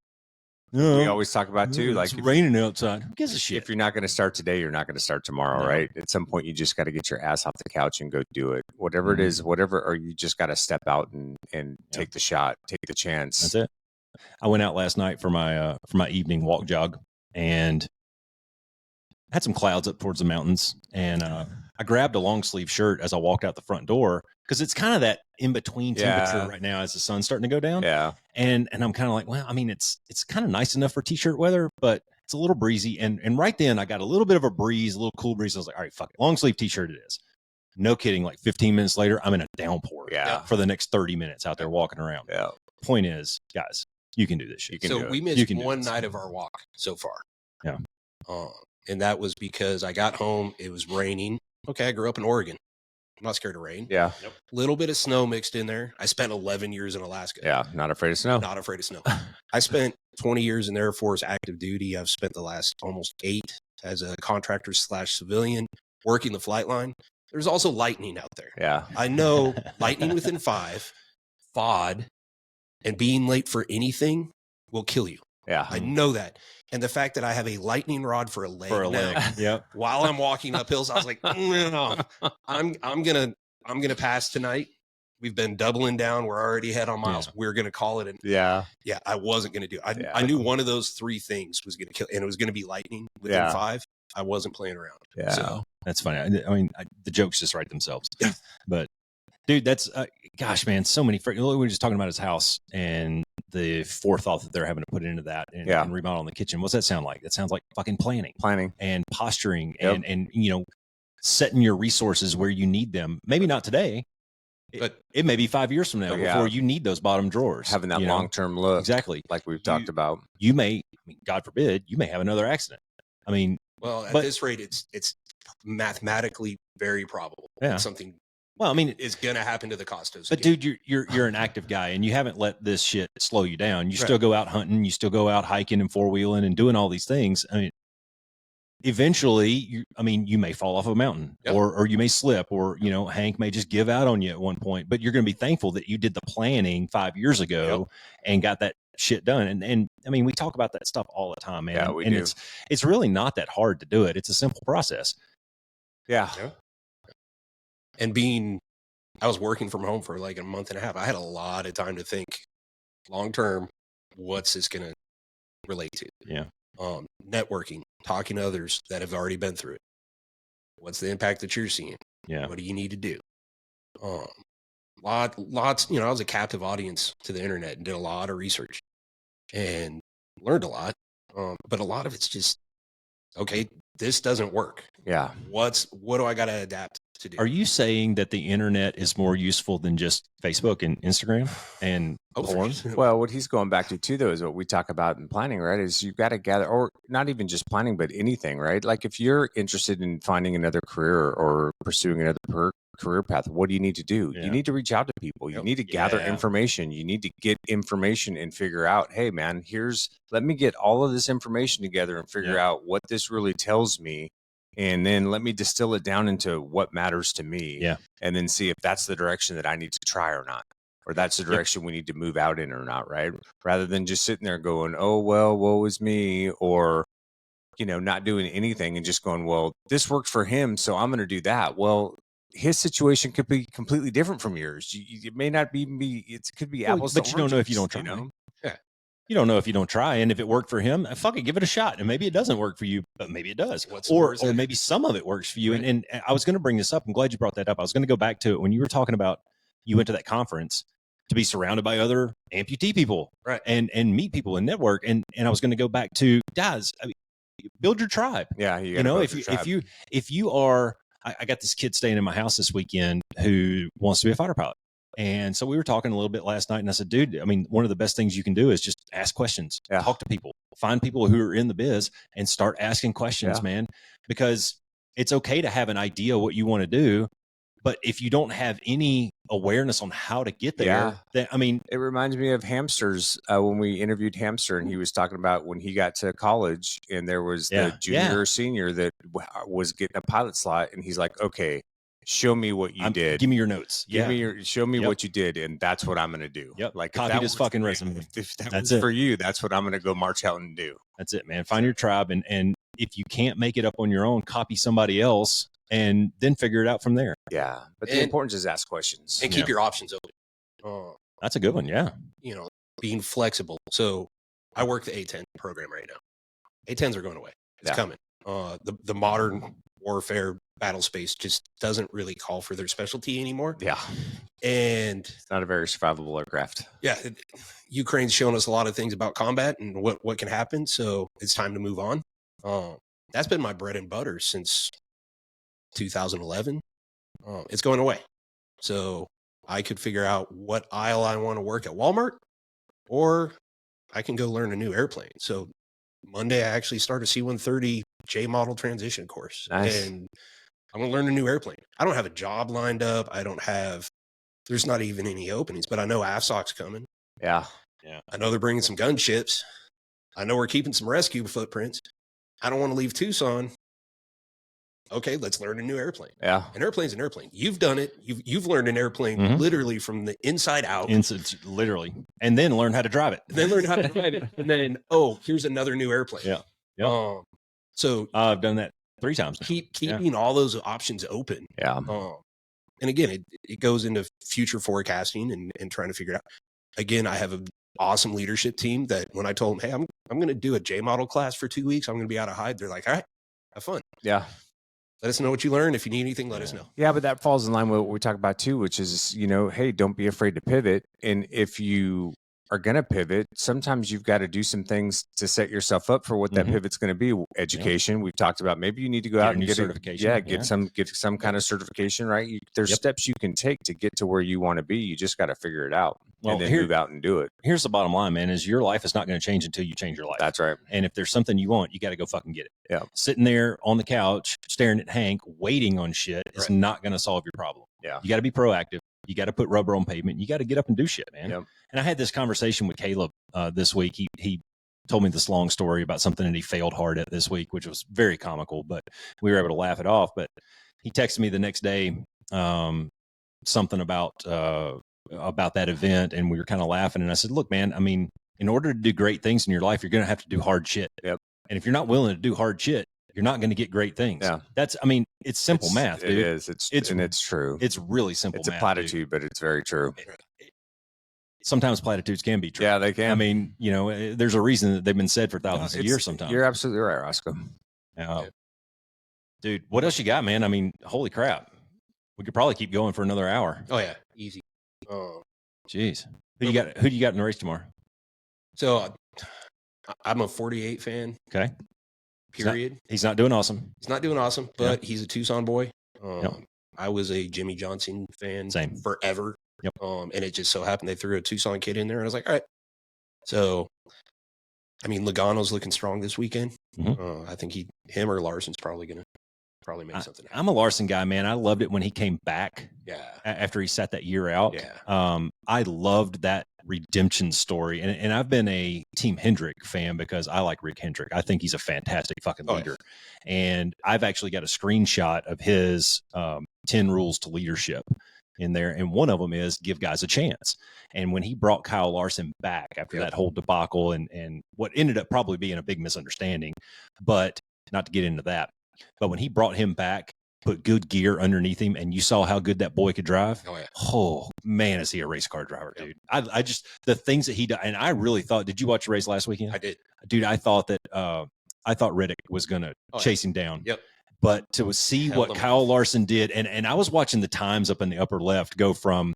We always talk about too, like it's raining outside. Who gives a shit? If you're not going to start today, you're not going to start tomorrow, right? At some point, you just got to get your ass off the couch and go do it. Whatever it is, or you just got to step out and take the shot, take the chance. That's it. I went out last night for my evening walk jog and had some clouds up towards the mountains. And I grabbed a long sleeve shirt as I walked out the front door because it's kind of that in between temperature right now as the sun's starting to go down. Yeah. And I'm kind of like, well, I mean, it's kind of nice enough for t-shirt weather, but it's a little breezy. And right then I got a little bit of a breeze, a little cool breeze. I was like, all right, fuck it. Long sleeve t-shirt it is. No kidding. Like 15 minutes later, I'm in a downpour for the next 30 minutes out there walking around. Yeah. Point is, guys, you can do this shit. So we missed one night of our walk so far. Yeah. And that was because I got home. It was raining. Okay. I grew up in Oregon. I'm not scared of rain. Yeah. Little bit of snow mixed in there. I spent 11 years in Alaska. Yeah. Not afraid of snow. Not afraid of snow. I spent 20 years in the Air Force active duty. I've spent the last almost 8 as a contractor / civilian working the flight line. There's also lightning out there. Yeah. I know lightning within 5, FOD, and being late for anything will kill you. Yeah. I know that. And the fact that I have a lightning rod for a leg Yep. while I'm walking up hills, I was like, no, I'm gonna pass tonight. We've been doubling down. We're already ahead on miles. We're gonna call it. Yeah, I wasn't gonna do it. I knew one of those 3 things was gonna kill, and it was gonna be lightning within 5. I wasn't playing around. Yeah. So that's funny. I mean, the jokes just write themselves. Yeah. But dude, that's gosh, man, so many. We were just talking about his house and the forethought that they're having to put into that and remodel the kitchen. What's that sound like? That sounds like fucking planning and posturing and setting your resources where you need them. Maybe not today, but it may be 5 years from now before you need those bottom drawers. Having that long-term look. Exactly. Like we've talked about. You may, God forbid, you may have another accident. I mean, well, at this rate, it's mathematically very probable that something is going to happen to the Kostos. But dude, you're an active guy and you haven't let this shit slow you down. You still go out hunting, you still go out hiking and 4-wheeling and doing all these things. I mean, eventually you may fall off a mountain or you may slip or, Hank may just give out on you at one point, but you're going to be thankful that you did the planning 5 years ago and got that shit done. And I mean, we talk about that stuff all the time, man. Yeah, we and do. It's really not that hard to do it. It's a simple process. Yeah. And I was working from home for like a month and a half. I had a lot of time to think long term, what's this going to relate to? Yeah. Networking, talking to others that have already been through it. What's the impact that you're seeing? Yeah. What do you need to do? Lots, I was a captive audience to the internet and did a lot of research and learned a lot. But a lot of it's just, okay, this doesn't work. Yeah. What do I got to adapt to do? Are you saying that the internet is more useful than just Facebook and Instagram and porn? Well, what he's going back to too, though, is what we talk about in planning, right? Is you've got to gather, or not even just planning, but anything, right? Like if you're interested in finding another career or pursuing another career path, what do you need to do? You need to reach out to people. You need to gather information. You need to get information and figure out, hey man, let me get all of this information together and figure out what this really tells me. And then let me distill it down into what matters to me. Yeah. And then see if that's the direction that I need to try or not, or that's the direction we need to move out in or not. Right. Rather than just sitting there going, oh, well, woe is me. Or, not doing anything and just going, well, this worked for him, so I'm going to do that. Well, his situation could be completely different from yours. It may not be it could be apples, but you don't know if you don't try. Yeah. You don't know if you don't try. And if it worked for him, fuck it, give it a shot. And maybe it doesn't work for you, but maybe it does. Or maybe some of it works for you. Right. And I was going to bring this up. I'm glad you brought that up. I was going to go back to it when you were talking about you went to that conference to be surrounded by other amputee people, right? And meet people and network. And I was going to go back to guys, build your tribe. Yeah, if you are, I got this kid staying in my house this weekend who wants to be a fighter pilot. And so we were talking a little bit last night, and I said, dude, I mean, one of the best things you can do is just ask questions, talk to people, find people who are in the biz and start asking questions, man, because it's okay to have an idea what you want to do. But if you don't have any awareness on how to get there, then, I mean, it reminds me of Hamsters when we interviewed Hamster, and he was talking about when he got to college and there was the junior or senior that was getting a pilot slot. And he's like, okay, show me what you did. Give me your notes. Show me what you did. And that's what I'm going to do. Yep. Like copy this fucking resume. If that was for you, that's what I'm going to go march out and do. That's it, man. Find your tribe. And if you can't make it up on your own, copy somebody else and then figure it out from there. Yeah. But the importance is ask questions. And keep your options open. That's a good one. Yeah. Being flexible. So I work the A10 program right now. A10s are going away. It's coming. The modern warfare battle space just doesn't really call for their specialty anymore. Yeah. And it's not a very survivable aircraft. Yeah. Ukraine's shown us a lot of things about combat and what can happen. So it's time to move on. That's been my bread and butter since 2011. It's going away. So I could figure out what aisle I want to work at Walmart, or I can go learn a new airplane. So Monday, I actually start a C-130 J model transition course. Nice. And I'm going to learn a new airplane. I don't have a job lined up. There's not even any openings, but I know AFSOC's coming. Yeah. I know they're bringing some gunships. I know we're keeping some rescue footprints. I don't want to leave Tucson. Okay, let's learn a new airplane. Yeah. An airplane's an airplane. You've done it. You've learned an airplane literally from the inside out. Literally. And then learn how to drive it. Then learn how to drive it. And then, here's another new airplane. Yeah. So I've done that 3 times. Keeping all those options open. Yeah. And again, it goes into future forecasting and trying to figure it out. Again, I have an awesome leadership team that when I told them, hey, I'm going to do a J model class for 2 weeks. I'm going to be out of hide. They're like, all right, have fun. Yeah. Let us know what you learned. If you need anything, let us know. Yeah, but that falls in line with what we talk about too, which is, hey, don't be afraid to pivot. And if you are going to pivot, sometimes you've got to do some things to set yourself up for what that pivot's going to be. Education, we've talked about. Maybe you need to go out and get certification. Get some kind of certification, right? There's steps you can take to get to where you want to be. You just got to figure it out and then move out and do it. Here's the bottom line, man, is your life is not going to change until you change your life. That's right. And if there's something you want, you got to go fucking get it. Yeah. Sitting there on the couch, staring at Hank, waiting on shit is not going to solve your problem. Yeah. You got to be proactive. You got to put rubber on pavement. You got to get up and do shit, man. Yep. And I had this conversation with Caleb this week. He told me this long story about something that he failed hard at this week, which was very comical, but we were able to laugh it off. But he texted me the next day something about that event, and we were kind of laughing. And I said, look, man, I mean, in order to do great things in your life, you're going to have to do hard shit. Yep. And if you're not willing to do hard shit, you're not going to get great things. Yeah. It's simple math, dude. It is. It's true. It's really simple math. It's a platitude, but it's very true. Sometimes platitudes can be true. Yeah, they can. I mean, there's a reason that they've been said for thousands of years sometimes. You're absolutely right, Roscoe. Dude, what else you got, man? I mean, holy crap. We could probably keep going for another hour. Oh, yeah. Easy. Jeez. Who do you got in the race tomorrow? So I'm a 48 fan. Okay. Period. He's not doing awesome. He's not doing awesome, but he's a Tucson boy. Yep. I was a Jimmy Johnson fan forever. Yep. And it just so happened they threw a Tucson kid in there, and I was like, all right. So, I mean, Logano's looking strong this weekend. I think him or Larson's probably going to make something happen. I'm a Larson guy, man. I loved it when he came back. Yeah. After he sat that year out. Yeah. I loved that redemption story. And I've been a Team Hendrick fan because I like Rick Hendrick. I think he's a fantastic fucking leader. Yeah. And I've actually got a screenshot of his 10 rules to leadership in there. And one of them is give guys a chance. And when he brought Kyle Larson back after that whole debacle and what ended up probably being a big misunderstanding, but not to get into that, but when he brought him back, put good gear underneath him, and you saw how good that boy could drive. Oh, yeah. Oh man, is he a race car driver, dude. I just, the things that he did, and I really thought, did you watch the race last weekend? I did. Dude, I thought Reddick was going to chase him down. Yep. But to see what Kyle Larson did, and I was watching the times up in the upper left go from,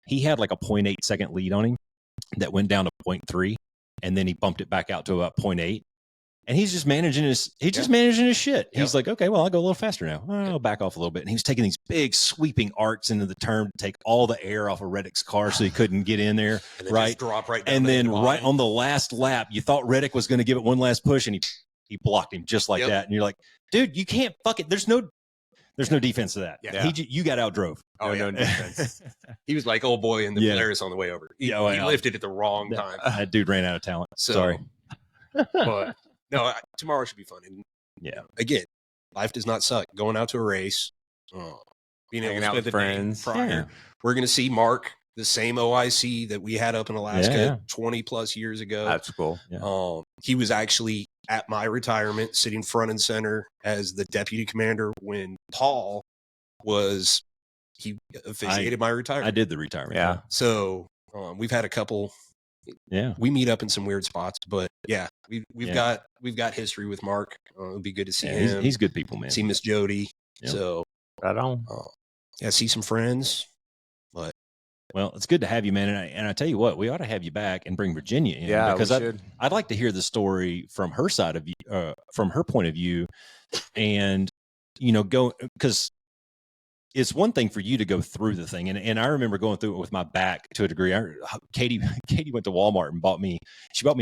he had like a 0.8 second lead on him that went down to 0.3, and then he bumped it back out to about 0.8. And he's just managing his shit. He's like, okay, well, I'll go a little faster now. I'll back off a little bit. And he was taking these big sweeping arcs into the turn to take all the air off of Reddick's car so he couldn't get in there. And then just drop right down. And then right on the last lap, you thought Reddick was going to give it one last push, and he blocked him just like that. And you're like, dude, you can't fuck it. There's no defense to that. Yeah. You got outdrove. Oh, no defense. He was like old boy in the Polaris on the way over. He lifted at the wrong time. That dude ran out of talent. So, sorry. But no, tomorrow should be fun. And again, life does not suck. Going out to a race, being able to spend the friends day prior. We're going to see Mark, the same OIC that we had up in Alaska 20 plus years ago. That's cool. He was actually at my retirement, sitting front and center as the deputy commander when Paul was, he officiated my retirement. I did the retirement. Yeah. So we've had a couple. Yeah, we meet up in some weird spots, but we've got history with Mark. It'll be good to see him. He's good people, man. See Miss Jody. Yep. So right on. See some friends. But well, it's good to have you, man. And I tell you what, we ought to have you back and bring Virginia in. Yeah, because I'd like to hear the story from her side of view, from her point of view, and go because. It's one thing for you to go through the thing. And I remember going through it with my back to a degree. Katie went to Walmart and bought me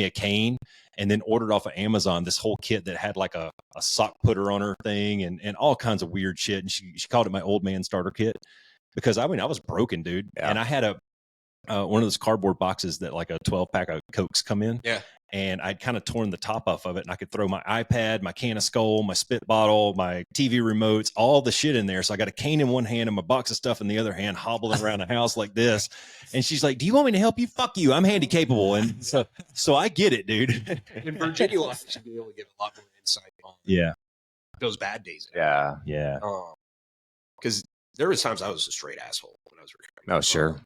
a cane and then ordered off of Amazon this whole kit that had like a sock putter on her thing and all kinds of weird shit. And she called it my old man starter kit because I was broken, dude. Yeah. And I had one of those cardboard boxes that like a 12-pack of Cokes come in. Yeah. And I'd kind of torn the top off of it, and I could throw my iPad, my can of Skull, my spit bottle, my TV remotes, all the shit in there. So I got a cane in one hand and my box of stuff in the other hand, hobbling around the house like this. And she's like, "Do you want me to help you? Fuck you. I'm handy capable." And so I get it, dude. In Virginia, I should be able to give a lot more insight on those bad days. Yeah. Because there was times I was a straight asshole when I was recovering. Oh, sure.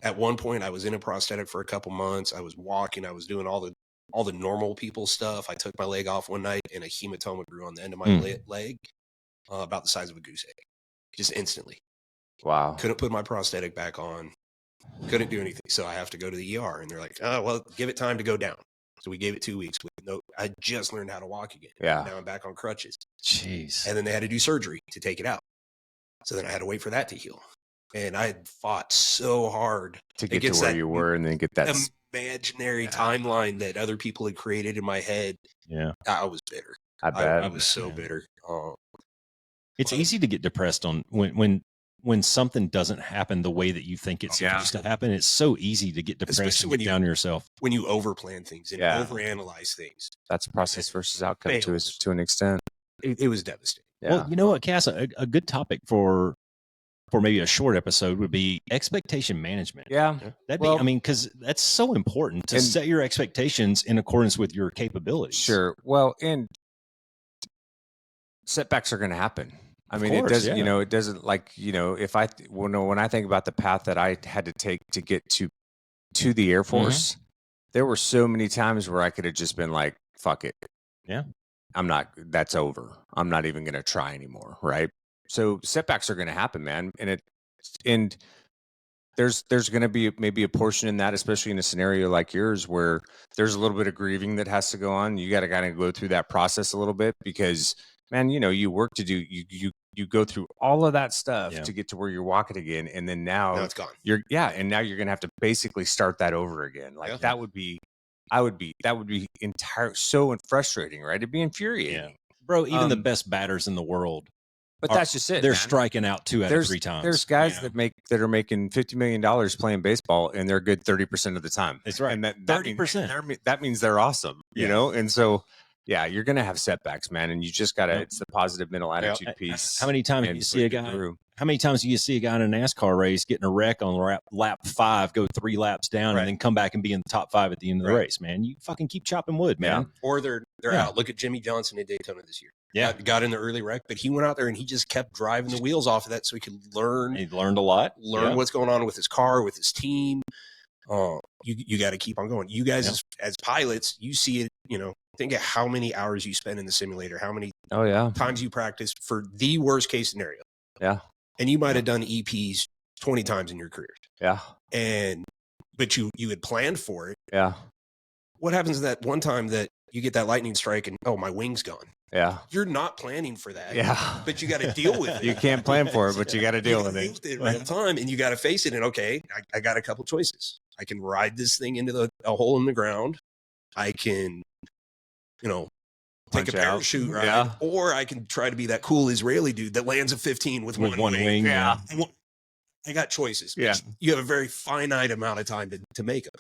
At one point, I was in a prosthetic for a couple months. I was walking. I was doing all the normal people stuff. I took my leg off one night and a hematoma grew on the end of my leg, about the size of a goose egg, just instantly. Wow. Couldn't put my prosthetic back on. Couldn't do anything. So I have to go to the ER, and they're like, "Oh, well, give it time to go down." So we gave it 2 weeks. I just learned how to walk again. Yeah. Now I'm back on crutches. Jeez. And then they had to do surgery to take it out. So then I had to wait for that to heal. And I had fought so hard to get to where you were and then get that imaginary timeline that other people had created in my head. Yeah. I was bitter. I bet. I was so bitter. It's easy to get depressed on when something doesn't happen the way that you think it's supposed to happen. It's so easy to get depressed and get down on yourself. When you overplan things and overanalyze things. That's process versus outcome to an extent. It was devastating. Yeah. Well, you know what, Cass, a good topic for maybe a short episode would be expectation management. Yeah. That'd be, because that's so important to set your expectations in accordance with your capabilities. Sure. Well, and setbacks are going to happen. I mean, it doesn't, it doesn't when I think about the path that I had to take to get to the Air Force, there were so many times where I could have just been like, fuck it. Yeah. That's over. I'm not even going to try anymore. Right. So setbacks are going to happen, man. And there's going to be maybe a portion in that, especially in a scenario like yours, where there's a little bit of grieving that has to go on. You got to kind of go through that process a little bit because, man, you work to do, you go through all of that stuff to get to where you're walking again. And then now it's gone. And now you're going to have to basically start that over again. Like that would be so frustrating, right? It'd be infuriating. Bro, even the best batters in the world. But that's just it. They're striking out 2 out of 3 times. There's guys that are making $50 million playing baseball, and they're good 30% of the time. That's right. And that 30%. That means they're awesome, you know. And so, you're gonna have setbacks, man. And you just gotta. It's the positive mental attitude piece. How many times do you see a guy? How many times do you see a guy in a NASCAR race getting a wreck on lap 5, go 3 laps down, and then come back and be in the top 5 at the end of the race? Man, you fucking keep chopping wood, man. Or they're out. Look at Jimmy Johnson at Daytona this year. Yeah. Got in the early wreck, but he went out there and he just kept driving the wheels off of that so he could learn. He learned a lot. Learn what's going on with his car, with his team. You got to keep on going. You guys, as pilots, you see it, think of how many hours you spend in the simulator, how many times you practice for the worst case scenario. Yeah. And you might have done EPs 20 times in your career. Yeah. But you had planned for it. Yeah. What happens that one time that you get that lightning strike and, my wing's gone? Yeah. You're not planning for that. Yeah. But you got to deal with it. You can't plan for it, but you got to deal with it. Real time, and you got to face it. And I got a couple choices. I can ride this thing into a hole in the ground. I can, take a parachute ride, or I can try to be that cool Israeli dude that lands a 15 with one wing. Yeah. I got choices. Yeah. You have a very finite amount of time to make them.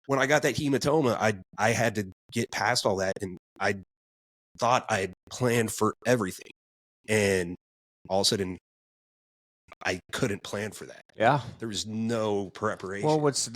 When I got that hematoma, I had to get past all that, and I thought I had planned for everything, and all of a sudden I couldn't plan for that. Yeah. There was no preparation. Well, what's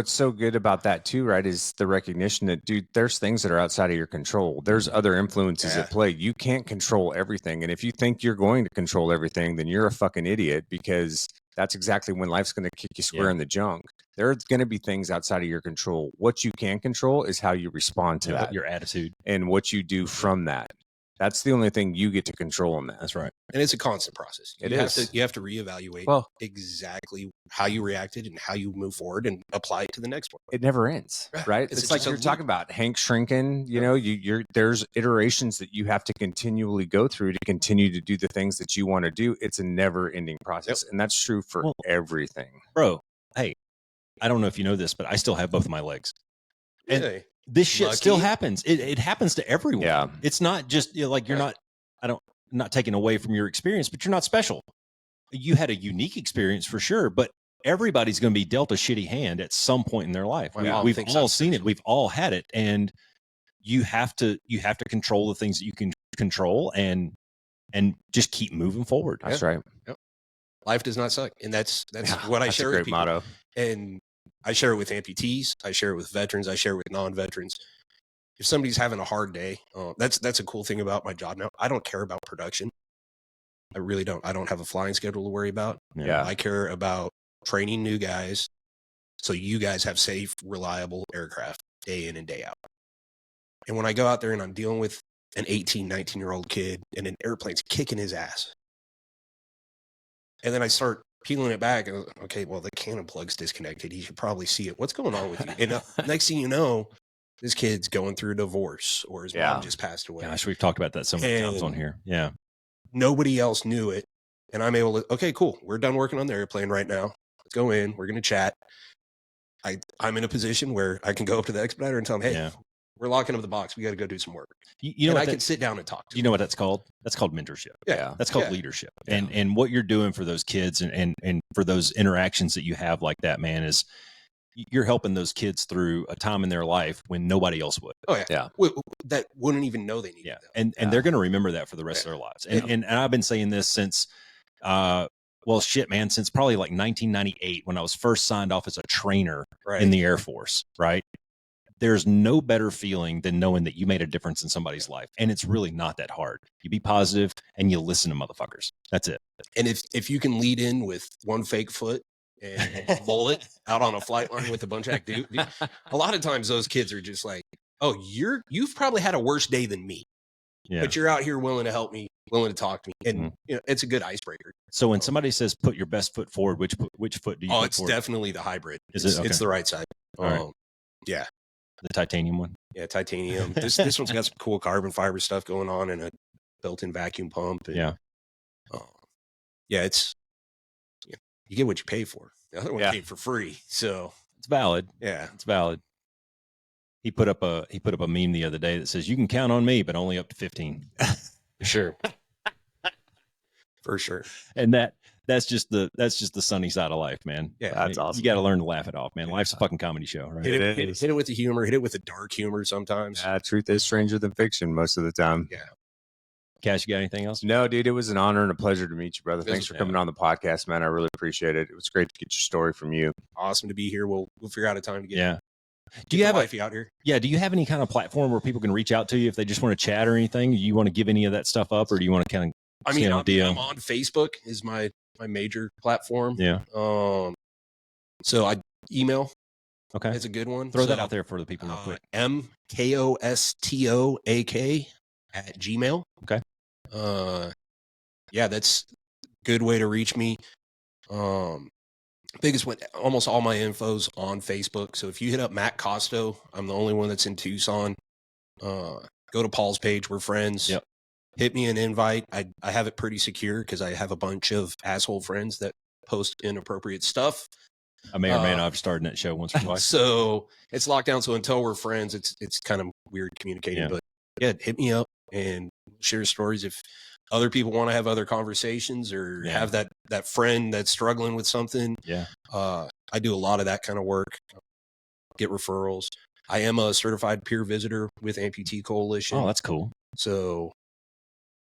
so good about that too, right, is the recognition that, dude, there's things that are outside of your control. There's other influences at play. You can't control everything. And if you think you're going to control everything, then you're a fucking idiot, because that's exactly when life's going to kick you square in the junk. There's going to be things outside of your control. What you can control is how you respond to that, your attitude, and what you do from that. That's the only thing you get to control in that. That's right. And it's a constant process. You have to reevaluate exactly how you reacted and how you move forward and apply it to the next one. It never ends, right? It's like you're talking about Hank shrinking. There's iterations that you have to continually go through to continue to do the things that you want to do. It's a never-ending process, and that's true for everything, bro. Hey, I don't know if you know this, but I still have both of my legs. And this shit still happens. It happens to everyone. Yeah. It's not just you're not, not taking away from your experience, but you're not special. You had a unique experience for sure, but everybody's going to be dealt a shitty hand at some point in their life. We've all seen it. We've all had it. And you have to control the things that you can control and just keep moving forward. That's right. Yep. Life does not suck. And that's what I share with people. Motto. And I share it with amputees. I share it with veterans. I share it with non-veterans. If somebody's having a hard day, that's a cool thing about my job now. I don't care about production. I really don't. I don't have a flying schedule to worry about. Yeah. I care about training new guys so you guys have safe, reliable aircraft day in and day out. And when I go out there and I'm dealing with an 18, 19-year-old kid and an airplane's kicking his ass, and then I start peeling it back, and okay, well, the cannon plug's disconnected. He should probably see it. What's going on with you? And next thing you know, this kid's going through a divorce, or his mom just passed away. Gosh, we've talked about that so many times on here. Yeah. Nobody else knew it. And I'm able to, okay, cool. We're done working on the airplane right now. Let's go in. We're going to chat. I'm in a position where I can go up to the expediter and tell them, hey, we're locking up the box. We got to go do some work. You know, and I can sit down and talk to them. You know what that's called? That's called mentorship. Yeah. That's called leadership. Yeah. And what you're doing for those kids and for those interactions that you have like that, man, is you're helping those kids through a time in their life when nobody else would. Oh, yeah. That wouldn't even know they needed that. And they're going to remember that for the rest of their lives. And I've been saying this since, since probably like 1998 when I was first signed off as a trainer in the Air Force, right? There's no better feeling than knowing that you made a difference in somebody's life. And it's really not that hard. You be positive and you listen to motherfuckers. That's it. And if you can lead in with one fake foot and bullet out on a flight line with a bunch of dude, a lot of times those kids are just like, oh, you've probably had a worse day than me, but you're out here willing to help me, willing to talk to me. And it's a good icebreaker. So when somebody says, put your best foot forward, which foot do you put it's forward? Definitely the hybrid. Is it? Okay. It's the right side. Right. Yeah. The titanium one. Yeah. Titanium. This one's got some cool carbon fiber stuff going on and a built-in vacuum pump. And, it's, you get what you pay for. The other one came for free. So it's valid. Yeah. It's valid. He put up a meme the other day that says, you can count on me, but only up to 15. Sure. For sure. And that's just the sunny side of life, man. Yeah, that's awesome. You got to learn to laugh it off, man. Life's a fucking comedy show, right? Hit it with the humor. Hit it with the dark humor sometimes. Truth is stranger than fiction most of the time. Yeah. Cash, you got anything else? No, dude, it was an honor and a pleasure to meet you, brother. Thanks for coming on the podcast, man. I really appreciate it. It was great to get your story from you. Awesome to be here. We'll figure out a time to get Do you have wifey out here? Yeah. Do you have any kind of platform where people can reach out to you if they just want to chat or anything? Do you want to give any of that stuff up, or do you want to kind of? I mean, I'm on Facebook is my major platform. Yeah. So I email. Okay. It's a good one. Throw that out there for the people real quick. mkostoak@gmail. Okay. Yeah, that's a good way to reach me. Biggest one, almost all my info's on Facebook. So if you hit up Matt Kosto, I'm the only one that's in Tucson. Go to Paul's page. We're friends. Yep. Hit me an invite. I have it pretty secure because I have a bunch of asshole friends that post inappropriate stuff. I may or may not have started that show once or twice. So it's locked down. So until we're friends, it's kind of weird communicating. Yeah. But yeah, hit me up and share stories. If other people want to have other conversations or have that friend that's struggling with something. Yeah. I do a lot of that kind of work. Get referrals. I am a certified peer visitor with Amputee Coalition. Oh, that's cool. So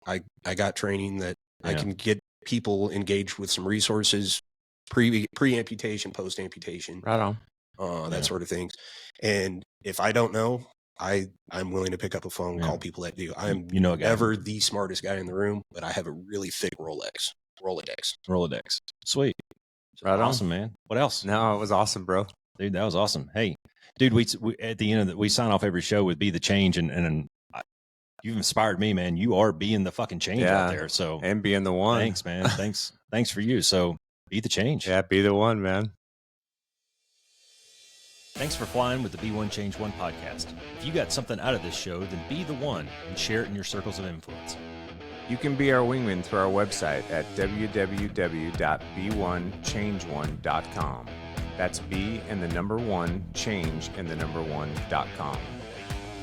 I got training that I can get people engaged with some resources pre-amputation, post-amputation. Right on. That sort of things. And if I don't know, I'm willing to pick up a phone and call people that do. I'm never the smartest guy in the room, but I have a really thick Rolodex. Sweet. Right awesome, man. What else? No, it was awesome, bro. Dude, that was awesome. Hey, dude, we at the end of we sign off every show with "Be the change," and you've inspired me, man. You are being the fucking change out there. So and being the one. Thanks, man. Thanks for you. So be the change. Yeah, be the one, man. Thanks for flying with the Be One Change One podcast. If you got something out of this show, then be the one and share it in your circles of influence. You can be our wingman through our website at www.b1change1.com. That's B and the number 1, change and the number 1.com.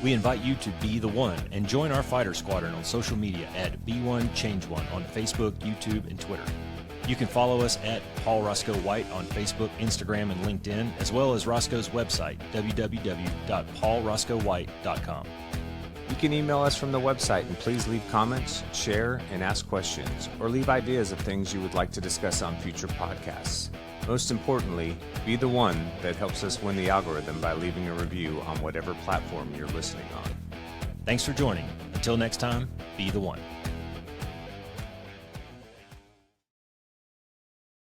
We invite you to be the one and join our fighter squadron on social media at B1Change1 on Facebook, YouTube, and Twitter. You can follow us at Paul Roscoe White on Facebook, Instagram, and LinkedIn, as well as Roscoe's website, www.paulroscoewhite.com. You can email us from the website and please leave comments, share, and ask questions, or leave ideas of things you would like to discuss on future podcasts. Most importantly, be the one that helps us win the algorithm by leaving a review on whatever platform you're listening on. Thanks for joining. Until next time, be the one.